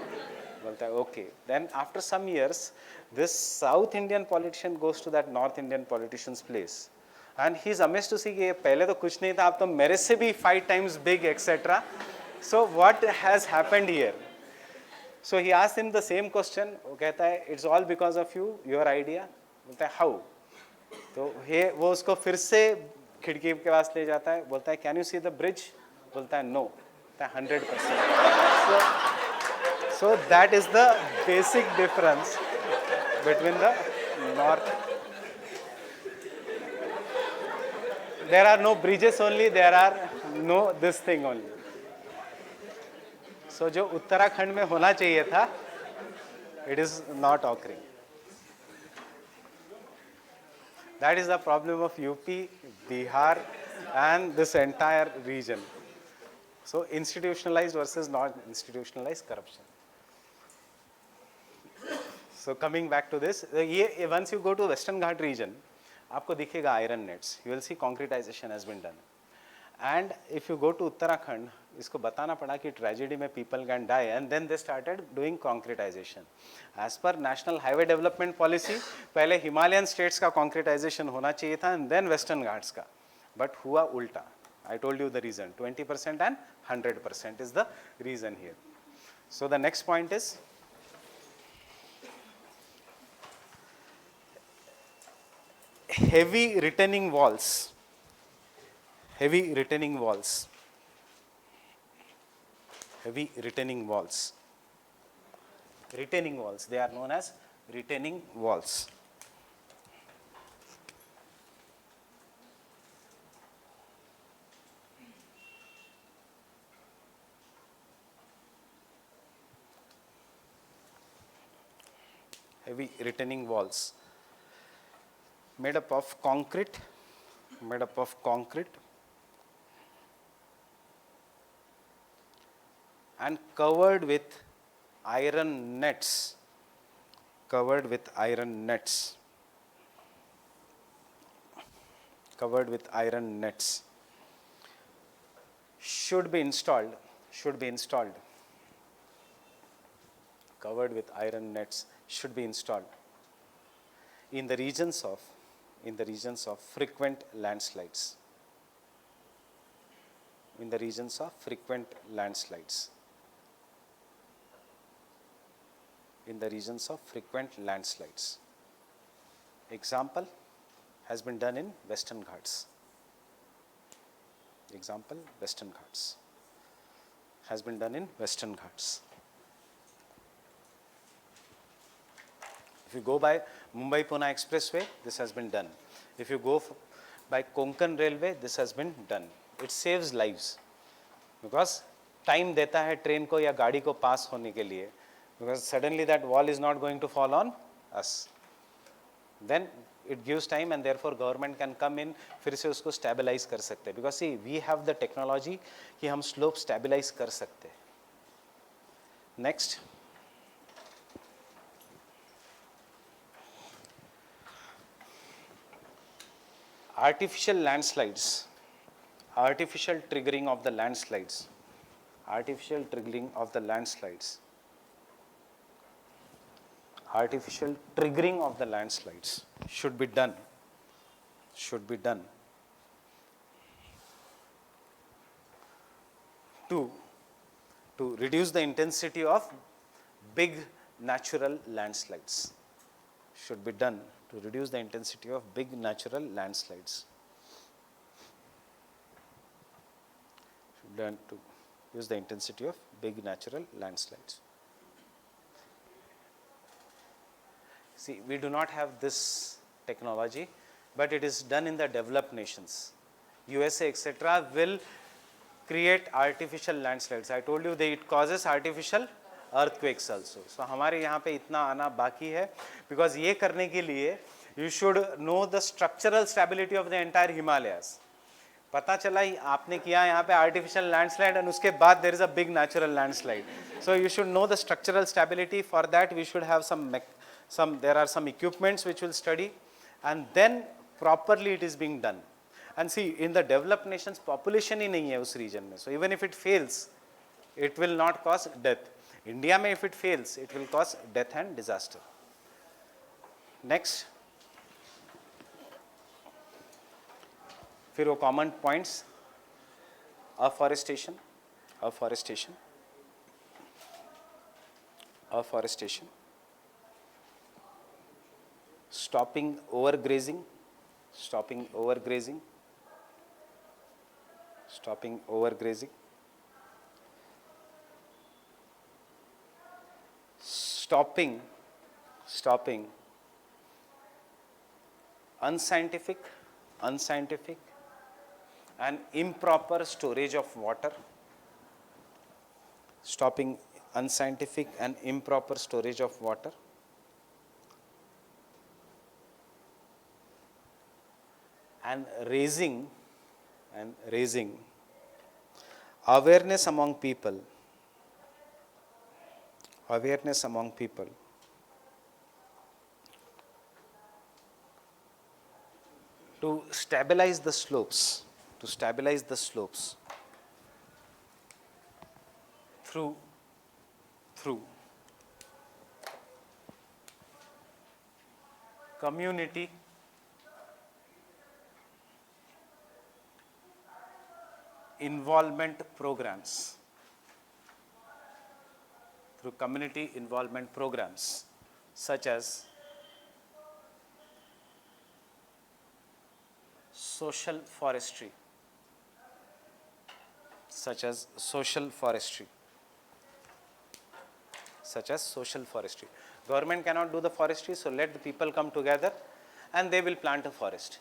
बोलता है okay. Then after some years this south Indian politician goes to that north Indian politicians place and he is amazed to see कि पहले तो कुछ नहीं था, अब तो मेरे से भी 5 times big etcetera. So what has happened here. So he asked him the same question. वो कहता है it's all because of you, your idea. बोलता है हाउ. तो वो उसको फिर से खिड़की के पास ले जाता है. बोलता है can you see the bridge. बोलता है नो. बोलता है 100%. So that is the basic difference between the north. There are no bridges only, there are no this thing only. So जो उत्तराखंड में होना चाहिए था, it is not occurring. That is the problem of UP, Bihar and this entire region. So institutionalized versus not institutionalized corruption. So coming back to this, once you go to Western Ghat region, आपको दिखेगा iron nets. You will see concretization has been done. And if you go to Uttarakhand, इसको बताना पड़ा कि tragedy में people can die, and then they started doing concretization. As per National Highway Development Policy, पहले Himalayan states का concretization होना चाहिए था, and then Western Ghats का. But हुआ उल्टा. I told you the reason. 20% and 100% is the reason here. So the next point is heavy retaining walls. Heavy retaining walls. Heavy retaining walls. Retaining walls. They are known as retaining walls. Heavy retaining walls made up of concrete, and covered with iron nets, should be installed, covered with iron nets should be installed in the regions of frequent landslides. In the regions of frequent landslides. In the regions of frequent landslides. Example has been done in Western Ghats. Example, Western Ghats. Has been done in Western Ghats. If you go by Mumbai-Pune Expressway, this has been done. If you go by Konkan Railway, this has been done. It saves lives because time देता है train को या गाड़ी को पास होने के लिए, because suddenly that wall is not going to fall on us. Then it gives time and therefore government can come in, फिर से उसको stabilize कर सकते हैं, because see we have the technology कि हम slope stabilize कर सकते हैं. Next. Artificial landslides, artificial triggering of the landslides, artificial triggering of the landslides, artificial triggering of the landslides should be done, to reduce the intensity of big natural landslides, should be done to reduce the intensity of big natural landslides. Should learn to use the intensity of big natural landslides. See, we do not have this technology, but it is done in the developed nations. USA, etc. will create artificial landslides. I told you that it causes artificial earthquakes also. So हमारे यहाँ पे इतना आना बाकी है, because ये करने के लिए you should know the structural stability of the entire Himalayas. पता चला ही आपने किया यहाँ पे artificial landslide and उसके बाद there is a big natural landslide. So you should know the structural stability. For that we should have there are some equipments which will study, and then properly it is being done. And see, in the developed nations population ही नहीं है उस region में, so even if it fails, it will not cause death. India में if it fails, it will cause death and disaster. Next. फिर वो common points, afforestation, stopping overgrazing, stopping unscientific and improper storage of water, stopping unscientific and improper storage of water, and raising awareness among people to stabilize the slopes, through community involvement programs, such as social forestry, Government cannot do the forestry, so let the people come together and they will plant a forest.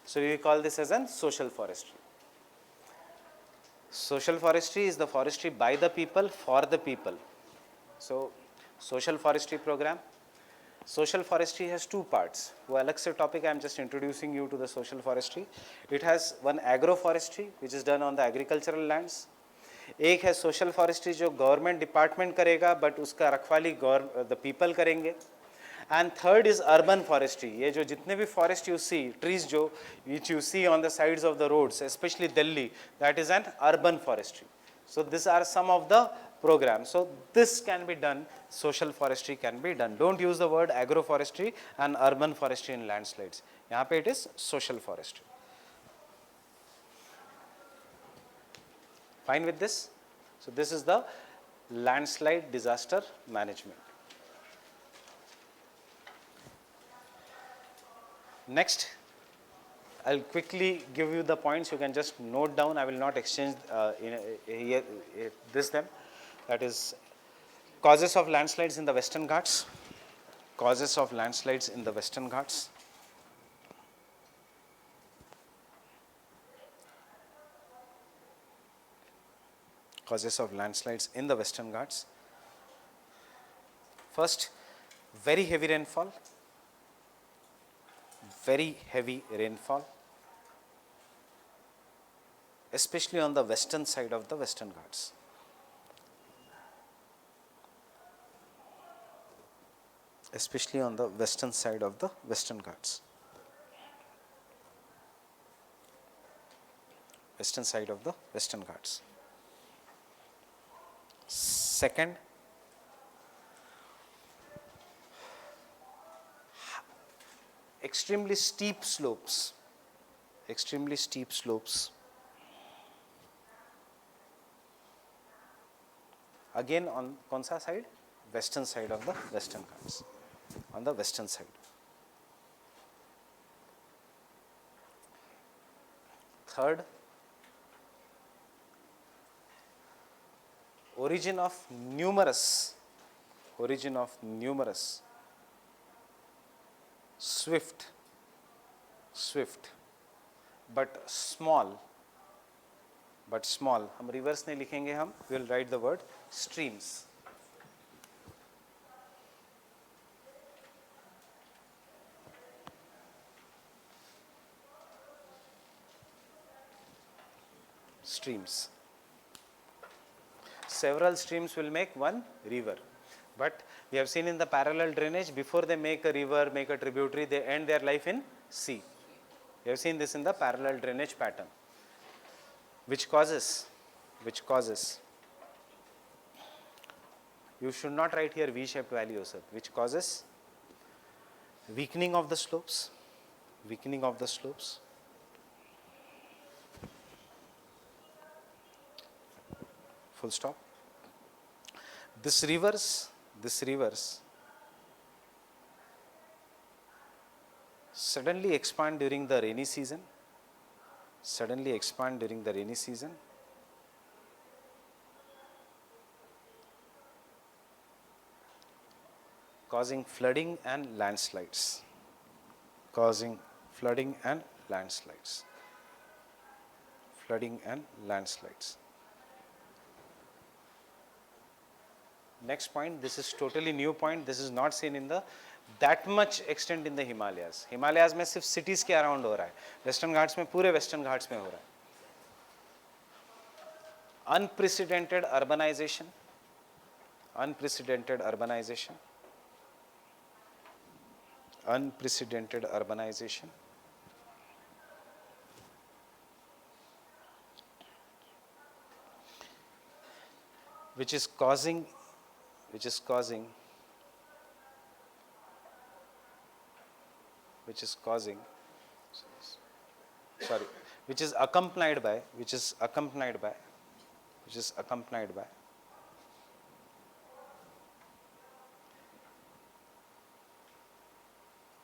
So we call this as an social forestry. Social forestry is the forestry by the people for the people. So social forestry program. Social forestry has two parts. वो अलग से topic, I am just introducing you to the social forestry. It has one agroforestry which is done on the agricultural lands. एक है social forestry जो government department करेगा but उसका रखवाली the people करेंगे. And third is urban forestry. ये जो जितने भी forest you see, trees जो which you see on the sides of the roads, especially Delhi, that is an urban forestry. So these are some of the programs. So this can be done, social forestry can be done. Don't use the word agroforestry and urban forestry in landslides. यहाँ पे it is social forestry. Fine with this? So this is the landslide disaster management. Next, I'll quickly give you the points. You can just note down. I will not exchange them. That is causes of landslides in the Western Ghats. Causes of landslides in the Western Ghats. Causes of landslides in the Western Ghats. First, very heavy rainfall. Very heavy rainfall, especially on the western side of the Western Ghats. Especially on the western side of the Western Ghats. Western side of the Western Ghats. Second, extremely steep slopes. Extremely steep slopes. Again on कौन सा side? Western side of the Western Ghats. On the western side. Third, origin of numerous swift but small, हम reverse नहीं लिखेंगे, हम we will write the word streams. Several streams will make one river, but we have seen in the parallel drainage, before they make a river, make a tributary, they end their life in sea. We have seen this in the parallel drainage pattern. Which causes, you should not write here V-shaped valley also, which causes weakening of the slopes, full stop. These rivers suddenly expand during the rainy season, causing flooding and landslides. Next point, this is totally new point. This is not seen in the that much extent in the Himalayas. Himalayas में सिर्फ cities के around हो रहा है. Western Ghats में, पूरे Western Ghats में हो रहा है. Unprecedented urbanization. which is causing which is accompanied by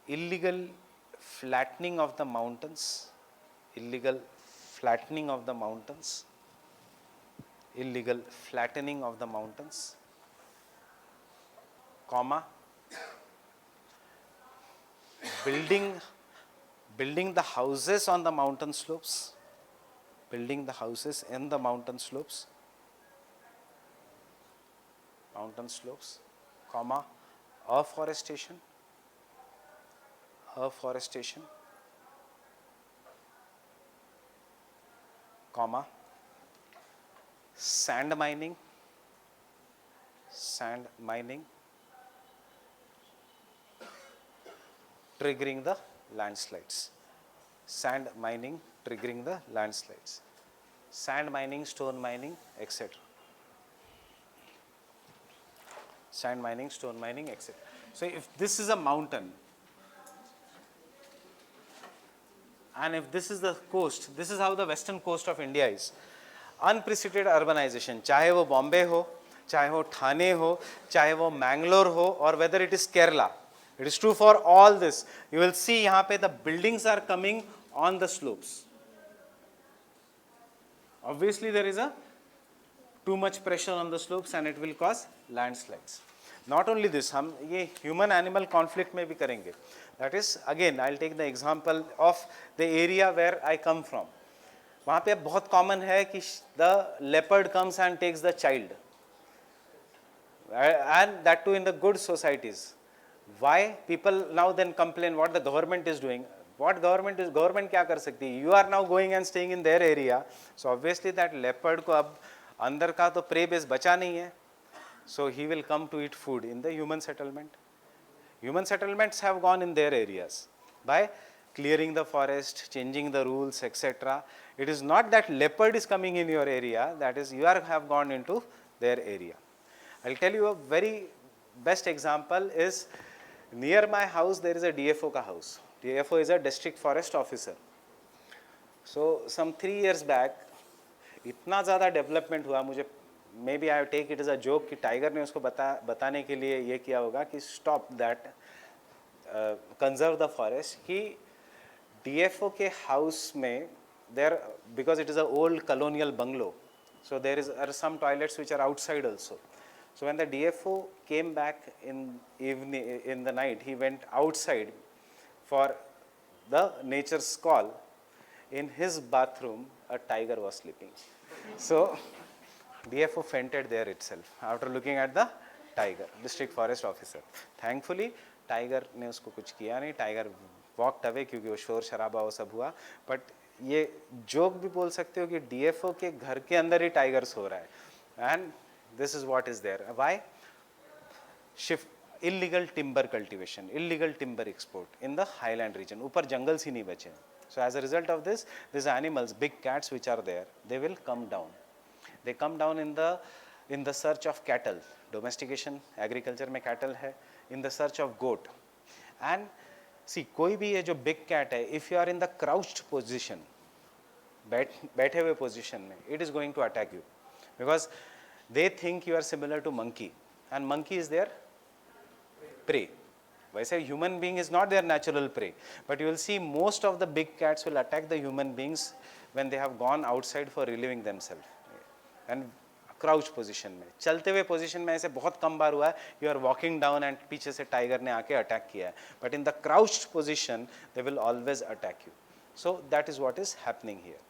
illegal flattening of the mountains, illegal flattening of the mountains, comma, building the houses on the mountain slopes, comma, afforestation, comma, sand mining, triggering the landslides, sand mining, stone mining, etc. So if this is a mountain and if this is the coast, this is how the western coast of India is. Unprecedented urbanization, चाहे वो बॉम्बे हो, चाहे वो ठाणे हो, चाहे वो मैंगलोर हो, or whether it is Kerala. It is true for all this. You will see यहाँ पे the buildings are coming on the slopes. Obviously there is a too much pressure on the slopes and it will cause landslides. Not only this, हम ये human animal conflict में भी करेंगे. That is, again, I'll take the example of the area where I come from. वहाँ पे बहुत common है कि the leopard comes and takes the child, and that too in the good societies. Why people now then complain what the government is doing? What government क्या कर सकती है? You are now going and staying in their area, so obviously that leopard को अब अंदर का तो prey base बचा नहीं है, so he will come to eat food in the human settlement. Human settlements have gone in their areas by clearing the forest, changing the rules, etc. It is not that leopard is coming in your area, that is you have gone into their area. I'll tell you a very best example is near my house there is a DFO ka house. DFO is a district forest officer. So some 3 years back इतना ज़्यादा development हुआ, मुझे maybe I take it as a joke कि tiger ने उसको बताने के लिए ये किया होगा कि stop that, conserve the forest, कि DFO के हाउस में there, because it is a old colonial bungalow, so there are some toilets which are outside also. So when the DFO came back in the night, he went outside for the nature's call. In his bathroom a tiger was sleeping. So DFO fainted there itself after looking at the tiger, district forest officer. Thankfully tiger ने उसको कुछ किया नहीं, tiger walked away क्योंकि वो शोर शराबा वो सब हुआ. But ये जोक भी बोल सकते हो कि DFO के घर के अंदर ही टाइगर्स हो रहा है. And this is what is there. Why? Shift illegal timber cultivation, illegal timber export in the highland region. ऊपर जंगल ही नहीं बचे. So as a result of this, these animals, big cats which are there, they will come down. They come down in the search of cattle. Domestication, agriculture में cattle है. In the search of goat. And see, कोई भी ये जो big cat है, if you are in the crouched position, बैठे हुए position में, it is going to attack you, because they think you are similar to monkey, and monkey is their prey. वैसे human being is not their natural prey, but you will see most of the big cats will attack the human beings when they have gone outside for relieving themselves. And crouch position में, चलते हुए position में ऐसे बहुत कम बार हुआ है, you are walking down and पीछे से tiger ने आके attack किया है, but in the crouched position they will always attack you. So that is what is happening here.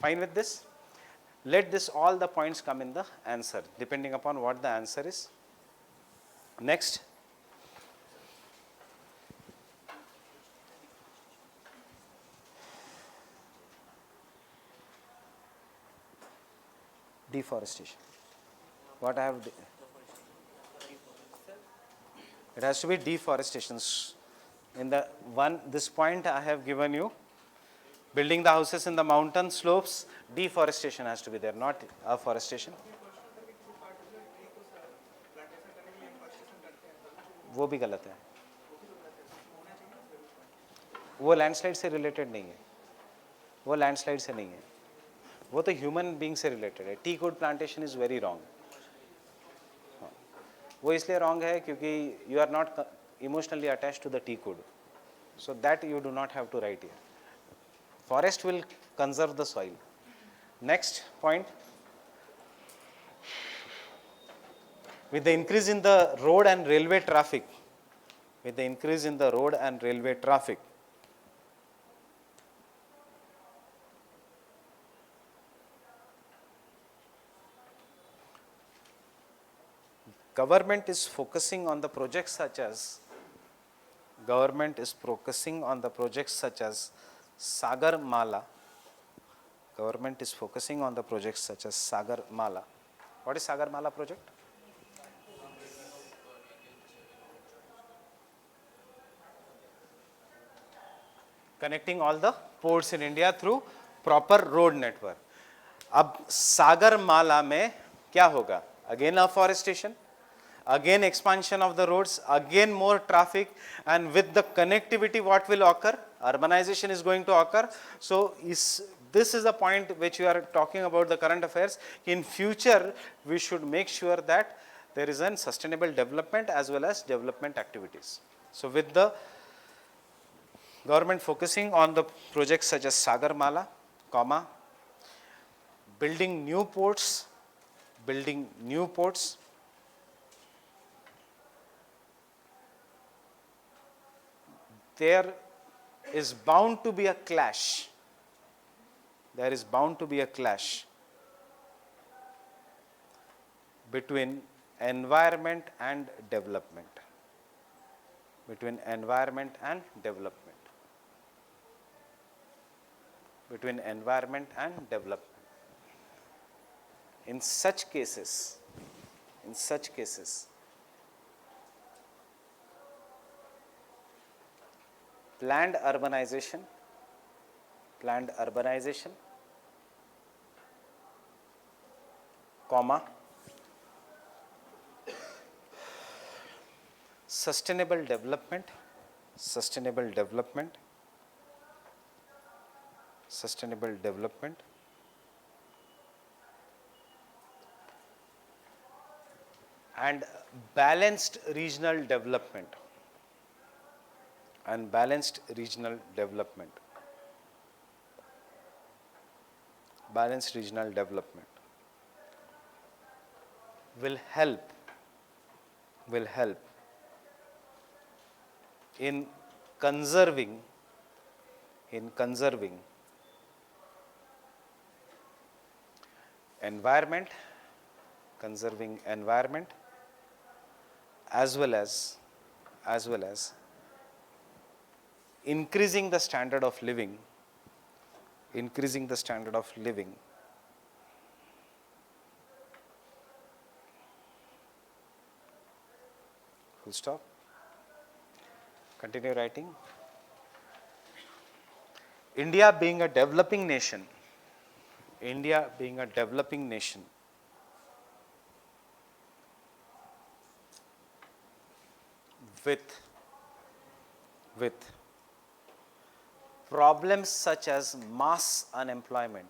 Fine with this? Let this all the points come in the answer depending upon what the answer is. Next. Deforestation. What I have, it has to be deforestation. In the this point I have given you, building the houses in the mountain slopes, deforestation has to be there, not afforestation. वो भी गलत है, वो landslide से related नहीं है, वो landslide से नहीं है, वो तो ह्यूमन बीइंग से रिलेटेड है। Tea code plantation is very wrong. वो इसलिए रॉन्ग है क्योंकि you are not emotionally attached to the tea code, so that you do not have to write here. Forest will conserve the soil. Next point, with the increase in the road and railway traffic, with the increase in the road and railway traffic, government is focusing on the projects such as Sagar Mala. Government is focusing on the projects such as Sagar Mala. What is Sagar Mala project? Connecting all the ports in India through proper road network. अब सागर माला में क्या होगा? Again afforestation, again expansion of the roads, again more traffic, and with the connectivity what will occur? Urbanization is going to occur. So this is the point which we are talking about the current affairs. In future we should make sure that there is a sustainable development as well as development activities. So with the government focusing on the projects such as Sagar Mala, building new ports, there is bound to be a clash. There is bound to be a clash between environment and development. Between environment and development. Between environment and development. In such cases, planned urbanization, sustainable development, and balanced regional development. Balanced regional development will help in conserving environment, as well as increasing the standard of living, full stop. Continue writing. India being a developing nation, with problems such as mass unemployment,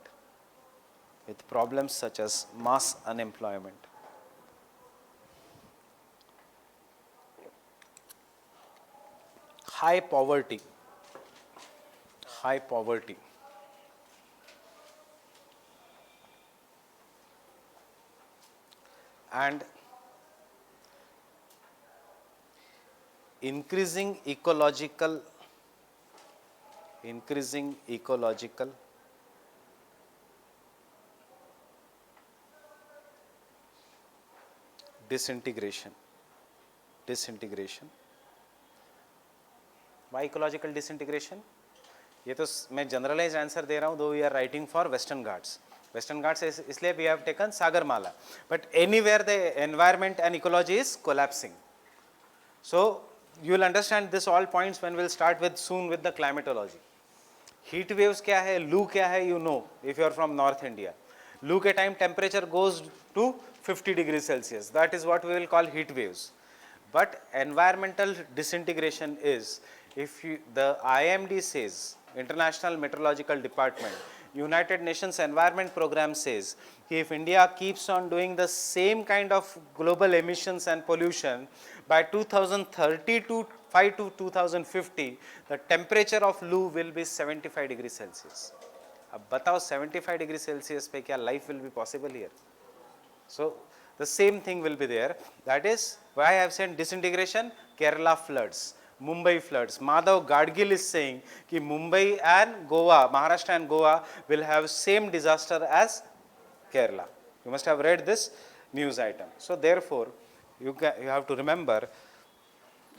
high poverty, and increasing ecological disintegration. Why ecological disintegration? ये तो मैं generalise answer दे रहा हूँ, though we are writing for western Ghats. Western Ghats इसलिए we have taken Sagar Mala, but anywhere the environment and ecology is collapsing. So you will understand this all points when we'll start with soon with the climatology. Heat waves क्या है, लू क्या है, you know if you are from North India. लू के time temperature goes to 50 degrees Celsius. That is what we will call heat waves. But environmental disintegration is, if you, the IMD says, International Meteorological Department, United Nations Environment Program says, if India keeps on doing the same kind of global emissions and pollution, by 2030 to 5 to 2050, the temperature of Lu will be 75 degrees Celsius. अब बताओ 75 degree Celsius पे क्या life will be possible here? So the same thing will be there. That is why I have said disintegration, Kerala floods, Mumbai floods. Madhav Gadgil is saying कि Mumbai and Goa, Maharashtra and Goa will have same disaster as Kerala. You must have read this news item. So therefore, you have to remember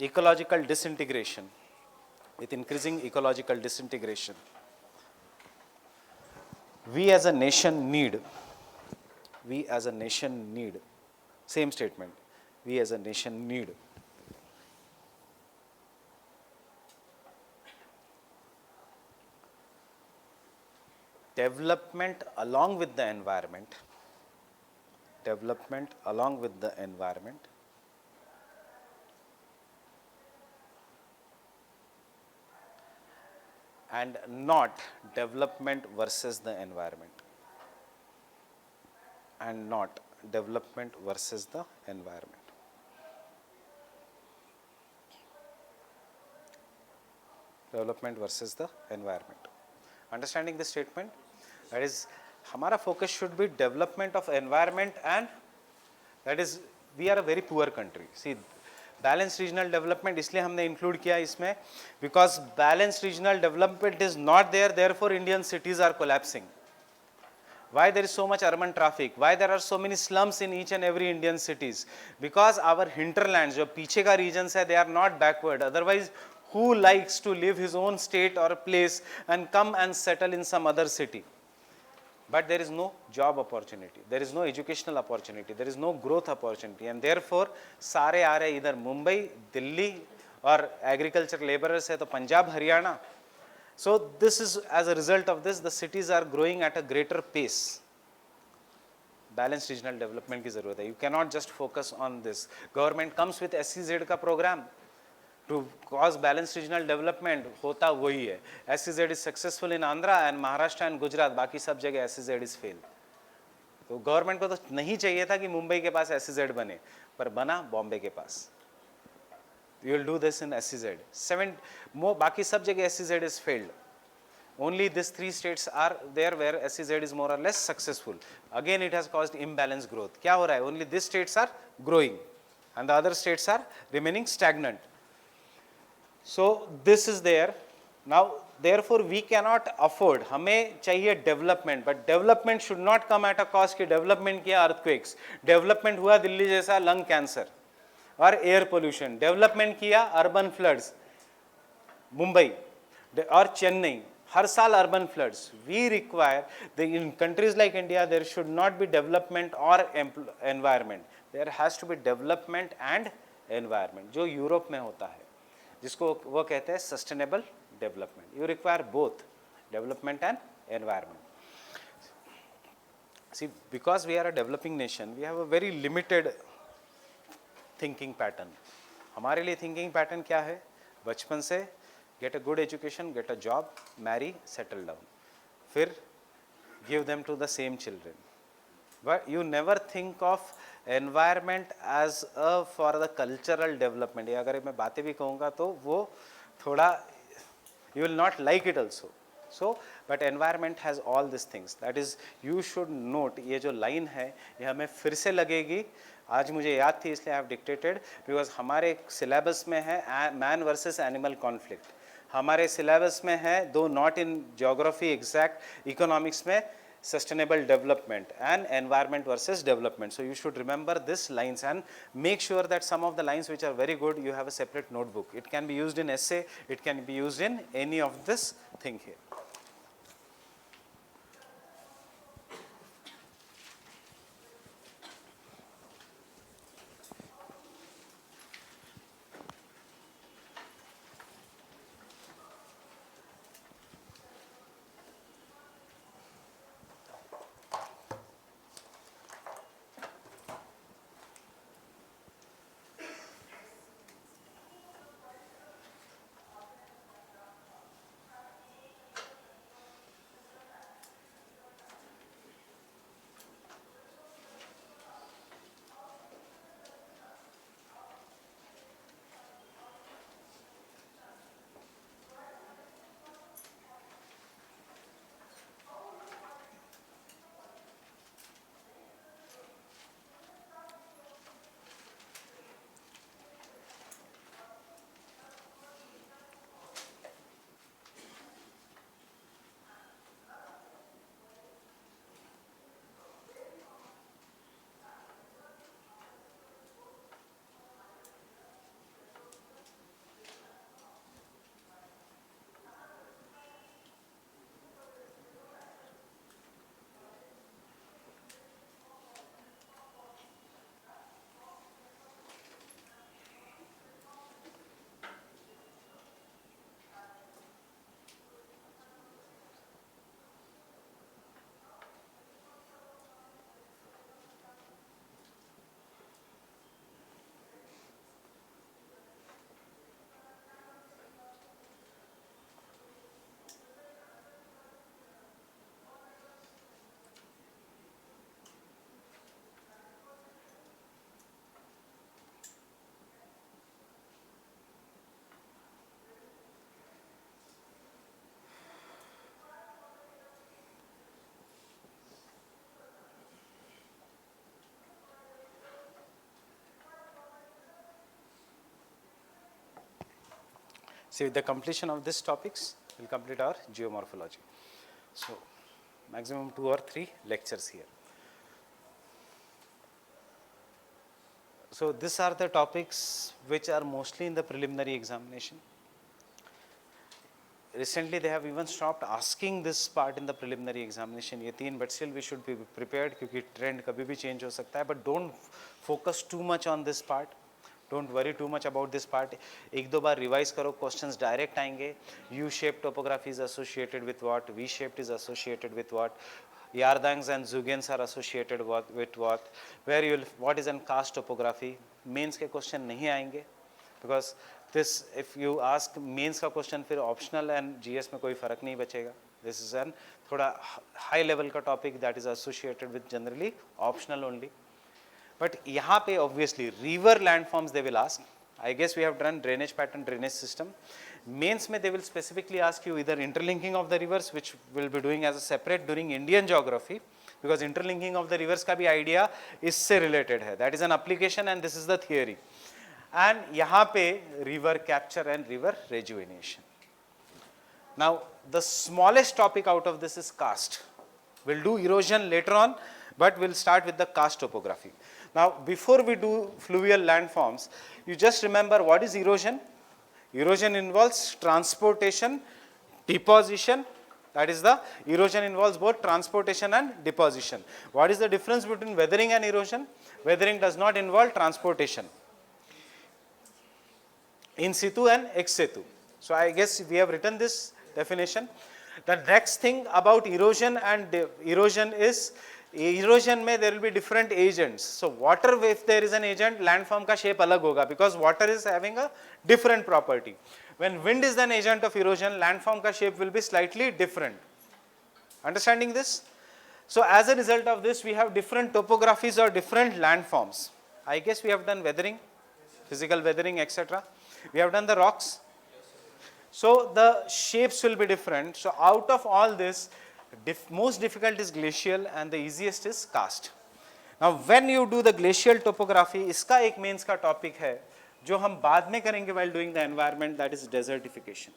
ecological disintegration. With increasing ecological disintegration, we as a nation need, same statement, we as a nation need development along with the environment, and not development versus the environment. Understanding this statement? That is, हमारा focus should be development of environment, and that is, we are a very poor country. See, balanced regional development इसलिए हमने include किया इसमें, because balanced regional development is not there, therefore Indian cities are collapsing. Why there is so much urban traffic? Why there are so many slums in each and every Indian cities? Because our hinterlands, जो पीछे का regions है, they are not backward. Otherwise, who likes to live his own state or place and come and settle in some other city? But there is no job opportunity, there is no educational opportunity, there is no growth opportunity, and therefore सारे आ रहे इधर मुंबई, दिल्ली, और agriculture laborers है तो Punjab, Haryana. So this is, as a result of this, the cities are growing at a greater pace. Balanced regional development की ज़रूरत है. You cannot just focus on this. Government comes with SEZ का program to cause balanced regional development, होता वही है. SEZ is successful in Andhra and Maharashtra and Gujarat, बाकी सब जगह SEZ is failed. तो गवर्नमेंट को तो नहीं चाहिए था कि मुंबई के पास SEZ बने, पर बना बॉम्बे के पास. You will do this in SEZ. बाकी सब जगह SEZ is failed. Only these 3 states are there where SEZ is more or less successful. Again, it has caused imbalanced growth. क्या हो रहा है? Only these states are growing, and the other states are remaining stagnant. So this is there. Now, therefore, we cannot afford. हमें चाहिए development, but development should not come at a cost कि development किया earthquakes, development हुआ दिल्ली जैसा lung cancer और air pollution, development किया urban floods, Mumbai और चेन्नई, हर साल urban floods. We require, in countries like India, there should not be development or environment. There has to be development and environment, जो Europe में होता है, जिसको वो कहते हैं sustainable development. You require both development and environment. See, because we are a developing nation, we have a very limited thinking pattern. हमारे लिए thinking pattern क्या है? बचपन से get a good education, get a job, marry, settle down. फिर give them to the same children. But you never think of environment as a for the cultural development. ये अगर मैं बातें भी कहूँगा तो वो थोड़ा you will not like it also. So, but environment has all these things. That is, you should note, ये जो line है, ये हमें फिर से लगेगी. आज मुझे याद थी इसलिए I have dictated, because हमारे syllabus में है man versus animal conflict. हमारे syllabus में है, though not in geography exact, economics में sustainable development and environment versus development. So you should remember these lines and make sure that some of the lines which are very good, you have a separate notebook. It can be used in essay, it can be used in any of this thing here. So with the completion of these topics, we'll complete our geomorphology. So maximum 2 or 3 lectures here. So these are the topics which are mostly in the preliminary examination. Recently they have even stopped asking this part in the preliminary examination, ये 3, but still we should be prepared क्योंकि trend कभी भी change हो सकता है. But don't focus too much on this part. Don't worry too much about this part. एक दो बार revise करो, questions direct आएंगे. U-shaped topography is associated with what? V-shaped is associated with what? Yardangs and Zugens are associated with what? Where you will, what is an karst topography? Mains के question नहीं आएंगे, because this, if you ask mains का question, फिर optional and GS में कोई फर्क नहीं बचेगा. This is an थोड़ा high level का topic that is associated with generally optional only. But यहाँ पे obviously river landforms they will ask. I guess we have done drainage pattern, drainage system. Mains में they will specifically ask you either interlinking of the rivers, which will be doing as a separate during Indian geography, because interlinking of the rivers का भी idea इससे related है. That is an application and this is the theory. And यहाँ पे river capture and river rejuvenation. Now the smallest topic out of this is karst. We'll do erosion later on, but we'll start with the karst topography. Now before we do fluvial landforms, you just remember what is erosion. Erosion involves transportation, deposition. That is, the erosion involves both transportation and deposition. What is the difference between weathering and erosion? Weathering does not involve transportation. In situ and ex situ. So I guess we have written this definition. The next thing about erosion and erosion is, erosion में there will be different agents. So water, if there is an agent, landform का shape अलग होगा, because water is having a different property. When wind is an agent of erosion, landform का shape will be slightly different. Understanding this? So as a result of this, we have different topographies or different landforms. I guess we have done weathering, physical weathering, etc. We have done the rocks. So the shapes will be different. So out of all this, most difficult is glacial and the easiest is karst. Now when you do the glacial topography, इसका एक mains का topic है जो हम बाद में करेंगे while doing the environment, that is desertification.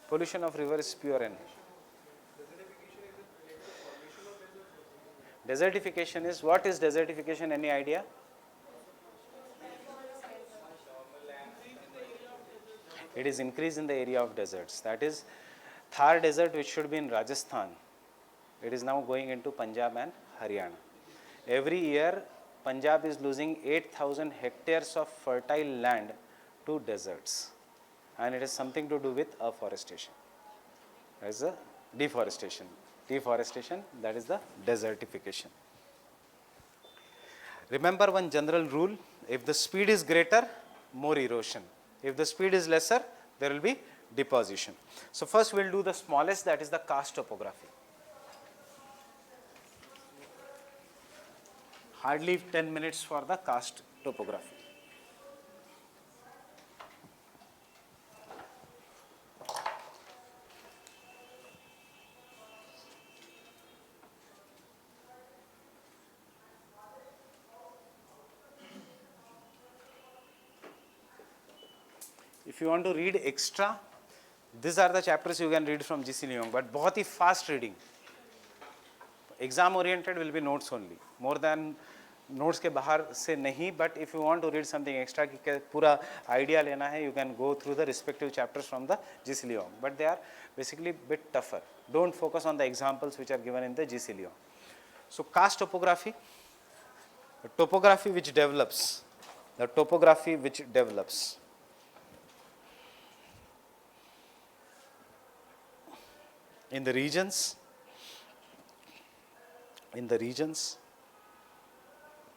Pollution of river is pure N. Desertification is, what is desertification? Any idea? It is increase in the area of deserts. That is, Thar desert, which should be in Rajasthan, it is now going into Punjab and Haryana. Every year, Punjab is losing 8,000 hectares of fertile land to deserts, and it has something to do with afforestation. That is the deforestation. Deforestation, that is the desertification. Remember one general rule: if the speed is greater, more erosion. If the speed is lesser, there will be deposition. So first we will do the smallest, that is the karst topography. Hardly 10 minutes for the karst topography. If you want to read extra, these are the chapters you can read from GC Leong, but बहुत ही fast reading. Exam oriented will be notes only, more than notes के बाहर से नहीं. But if you want to read something extra कि पूरा idea लेना है, you can go through the respective chapters from the GC Leong. But they are basically bit tougher. Don't focus on the examples which are given in the GC Leong. So karst topography, the topography which develops, the topography which develops. In the regions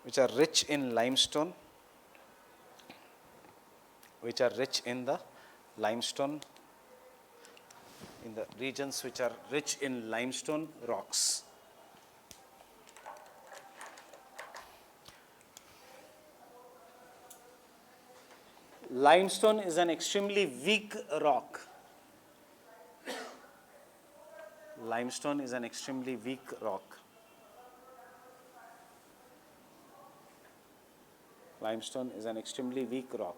which are rich in limestone, in the regions which are rich in limestone rocks. Limestone is an extremely weak rock. limestone is an extremely weak rock. Limestone is an extremely weak rock.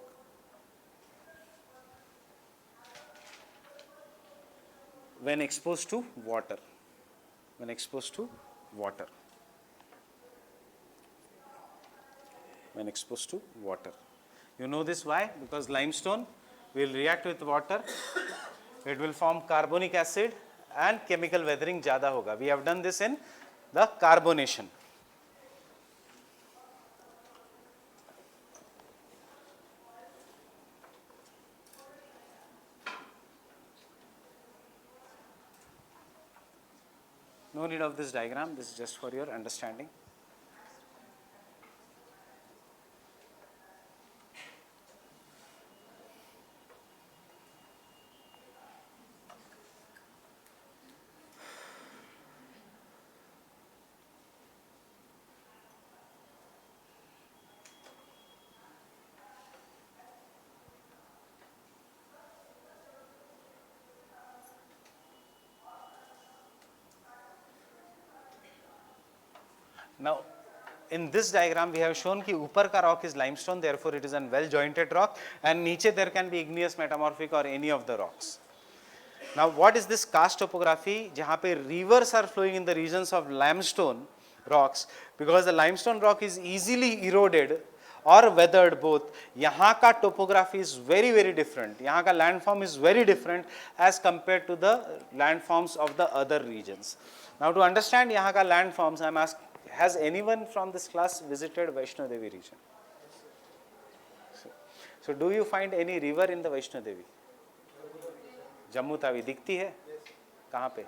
When exposed to water. When exposed to water. When exposed to water. You know this why? Because limestone will react with water. It will form carbonic acid and chemical weathering ज़्यादा होगा. We have done this in the carbonation. No need of this diagram. This is just for your understanding. Now, in this diagram we have shown कि ऊपर का rock is limestone, therefore it is a well jointed rock, and नीचे there can be igneous, metamorphic or any of the rocks. Now, what is this karst topography? जहाँ पे rivers are flowing in the regions of limestone rocks, because the limestone rock is easily eroded or weathered both. यहाँ का topography is very very different. यहाँ का landform is very different as compared to the landforms of the other regions. Now, to understand यहाँ का landforms, I am asking, has anyone from this class visited Vaishno Devi region? So do you find any river in the Vaishno Devi? Jammu Tawi दिखती है? कहाँ पे?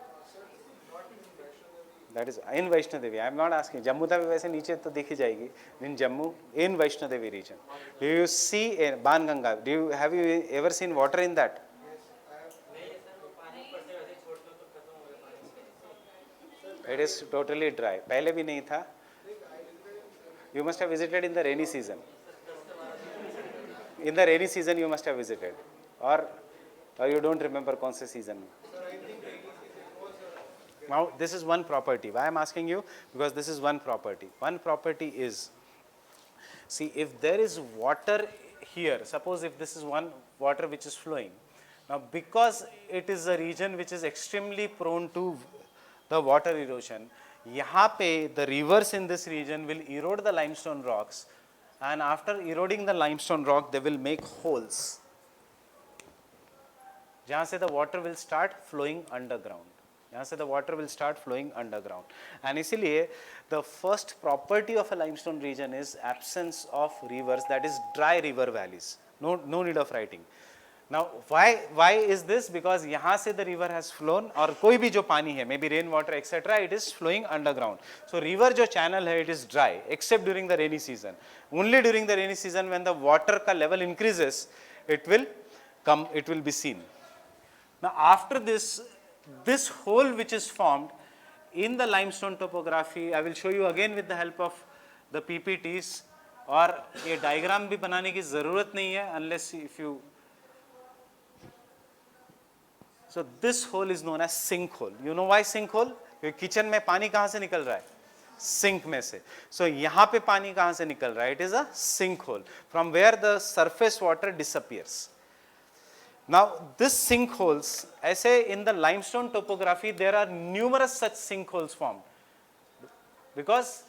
That is in Vaishno Devi. I am not asking. Jammu Tawi वैसे नीचे तो दिख ही जाएगी. In Jammu, in Vaishno Devi region. Do you see Ban Ganga? Have you ever seen water in that? It is totally dry. पहले भी नहीं था. You must have visited in the rainy season. In the rainy season you must have visited, or you don't remember कौन से season में. Now this is one property. Why I am asking you? Because this is one property. One property is, see, if there is water here, suppose if this is one water which is flowing. Now because it is a region which is extremely prone to the water erosion, यहाँ पे the rivers in this region will erode the limestone rocks, and after eroding the limestone rock they will make holes जहाँ से the water will start flowing underground. यहाँ से the water will start flowing underground. And इसीलिए the first property of a limestone region is absence of rivers, that is dry river valleys. No need of writing. Now why is this? Because यहाँ से the river has flown, और कोई भी जो पानी है, maybe rain water etc., it is flowing underground. So river जो channel है, it is dry except during the rainy season. Only during the rainy season when the water का level increases, it will be seen. Now after this hole which is formed in the limestone topography, I will show you again with the help of the PPTs, और ये diagram भी बनाने की ज़रूरत नहीं है unless if you. So this hole is known as sinkhole. You know why sinkhole? क्योंकि kitchen में पानी कहाँ से निकल रहा है? सिंक में से. So यहाँ पे पानी कहाँ से निकल रहा है? It is a sinkhole from where the surface water disappears. Now this sinkholes, ऐसे in the limestone topography there are numerous such sinkholes formed, because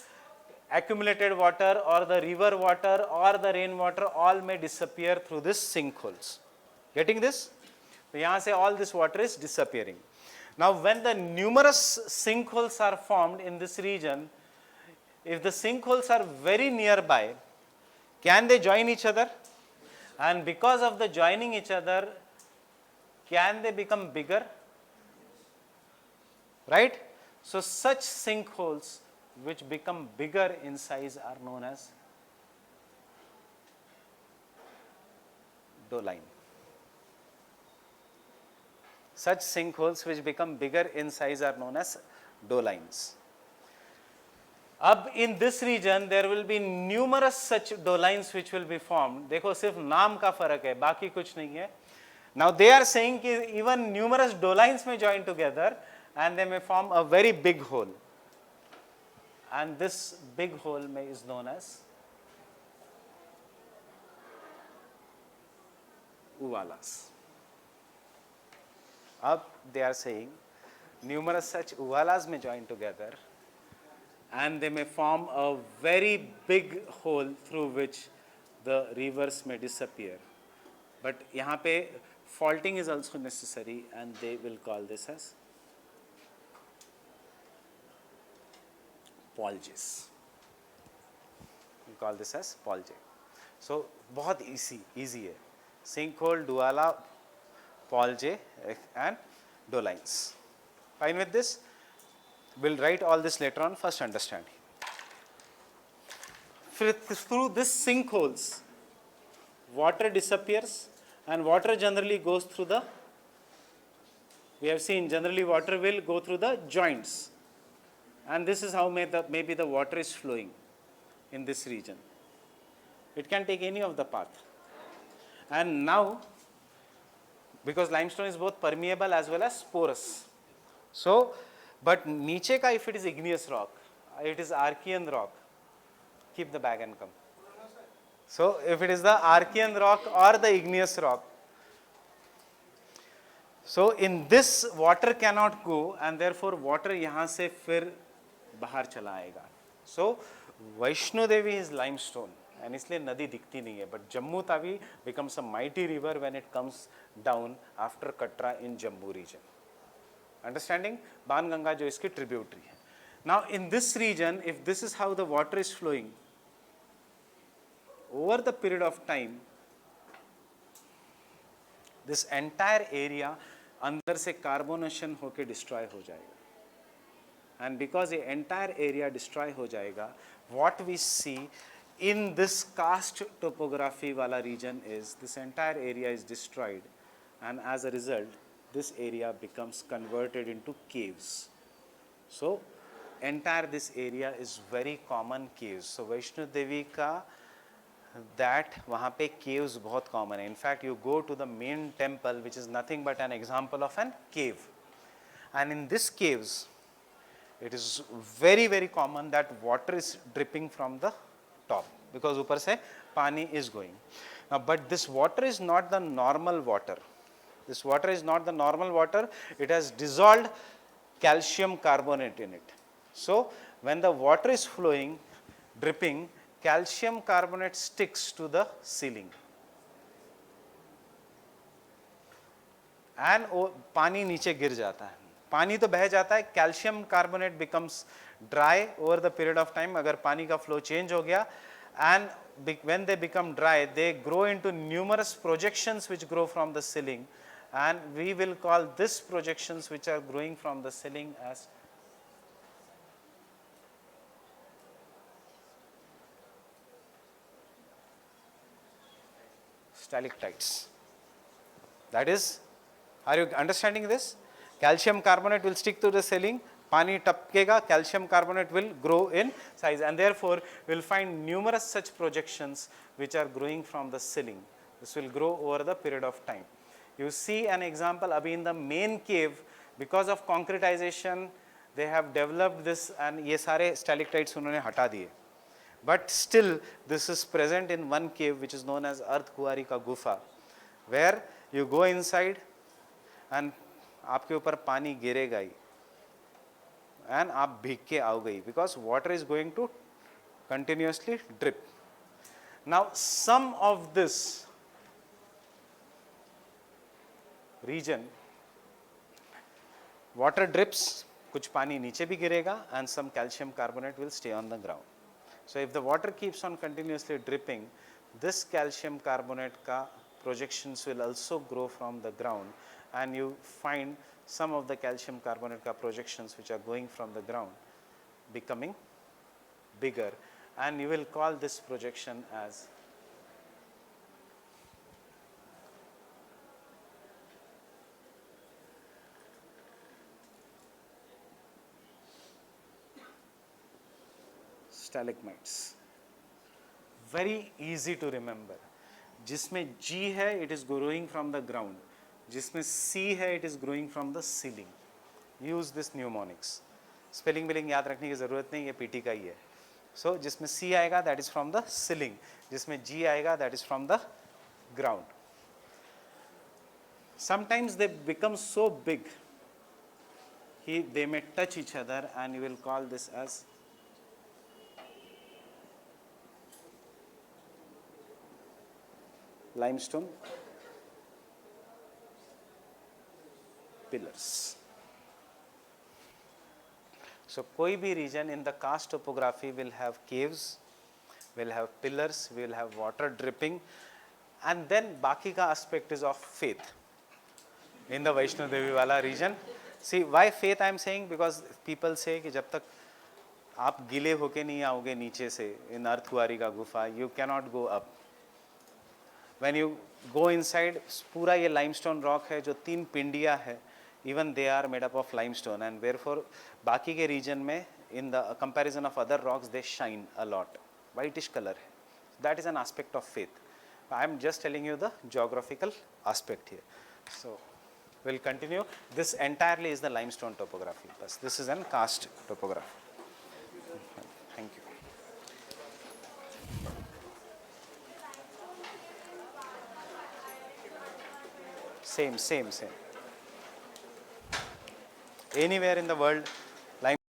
accumulated water or the river water or the rain water all may disappear through this sinkholes. Getting this? So यहाँ से all this water is disappearing. Now when the numerous sinkholes are formed in this region, if the sinkholes are very nearby, can they join each other? And because of the joining each other, can they become bigger? Right? So such sinkholes which become bigger in size are known as doline. Such sinkholes which become bigger in size are known as dolines. अब in this region there will be numerous such dolines which will be formed. देखो सिर्फ नाम का फर्क है, बाकी कुछ नहीं है. Now they are saying कि even numerous dolines may join together, and they may form a very big hole, and this big hole is known as uvalas. Up they are saying numerous such uvalas may join together and they may form a very big hole through which the rivers may disappear. But यहाँ पे faulting is also necessary and they will call this as polges. We call this as polge. So बहुत easy है. Sinkhole, duala, polge and dolines. Fine with this? We'll write all this later on. First understand. Through this sinkholes, water disappears and water generally goes through the, we have seen generally water will go through the joints, and this is how maybe the water is flowing in this region. It can take any of the path. And now, because limestone is both permeable as well as porous, so but नीचे का if it is igneous rock, it is Archean rock, keep the bag and come. So if it is the Archean rock or the igneous rock, so in this water cannot go and therefore water यहाँ से फिर बाहर चला आएगा. So Vaishno Devi is limestone and इसलिए नदी दिखती नहीं है, but Jammu Tawi becomes a mighty river when it comes down after Katra in Jammu region. Understanding? Ban Ganga जो इसकी tributary है. Now in this region, if this is how the water is flowing, over the period of time, this entire area अंदर से carbonation होके destroy हो जाएगा. And because the entire area destroy हो जाएगा, what we see in this karst topography wala region is this entire area is destroyed, and as a result, this area becomes converted into caves. So entire this area is very common caves. So Vaishno Devi का that वहाँ पे caves बहुत common है. In fact, you go to the main temple, which is nothing but an example of an cave, and in this caves, it is very very common that water is dripping from the top because ऊपर से पानी is going. Now, but this water is not the normal water. This water is not the normal water. It has dissolved calcium carbonate in it. So when the water is flowing, dripping, calcium carbonate sticks to the ceiling and पानी नीचे गिर जाता है. पानी तो बह जाता है, calcium carbonate becomes dry over the period of time. अगर पानी का flow change हो गया, and when they become dry, they grow into numerous projections which grow from the ceiling, and we will call this projections which are growing from the ceiling as stalactites. That is, are you understanding this? Calcium carbonate will stick to the ceiling, pani tapkega, calcium carbonate will grow in size, and therefore we will find numerous such projections which are growing from the ceiling. This will grow over the period of time. You see an example abhi in the main cave, because of concretization they have developed this, and ye sare stalactites unhone hata diye. But still this is present in one cave which is known as Earth Kuwari ka Gufa, where you go inside and आपके ऊपर पानी गिरेगा ही and आप भीग के आओगे ही, because water is going to continuously drip. Now some of this region water drips, कुछ पानी नीचे भी गिरेगा and some calcium carbonate will stay on the ground. So if the water keeps on continuously dripping, this calcium carbonate ka projections will also grow from the ground, and you find some of the calcium carbonate ka projections which are going from the ground becoming bigger, and you will call this projection as stalagmites. Very easy to remember. जिसमें G है, it is growing from the ground. जिसमें C है, it is growing from the ceiling. Use this mnemonics. Spelling billing याद रखने की ज़रूरत नहीं, ये पीटी का ही है. सो जिसमें सी आएगा that is from the ceiling, जिसमें जी आएगा that is from the ground. Sometimes they become so big, they may touch each other, and you will call this as limestone pillars. So koi bhi region in the karst topography will have caves, will have pillars, will have water dripping, and then baki ka aspect is of faith. In the Vaishno Devi wala region, see why faith I am saying, because people say कि जब तक आप गिले होके नहीं आओगे नीचे से in अर्धकुआरी का गुफा, you cannot go up. When you go inside, पूरा ये limestone rock है, जो 3 पिंडिया है, even they are made up of limestone, and therefore बाकी के region में in the comparison of other rocks they shine a lot, whitish color है. That is an aspect of faith. I am just telling you the geographical aspect here. So we'll continue. This entirely is the limestone topography. This is an karst topography. Thank you. Same. Anywhere in the world,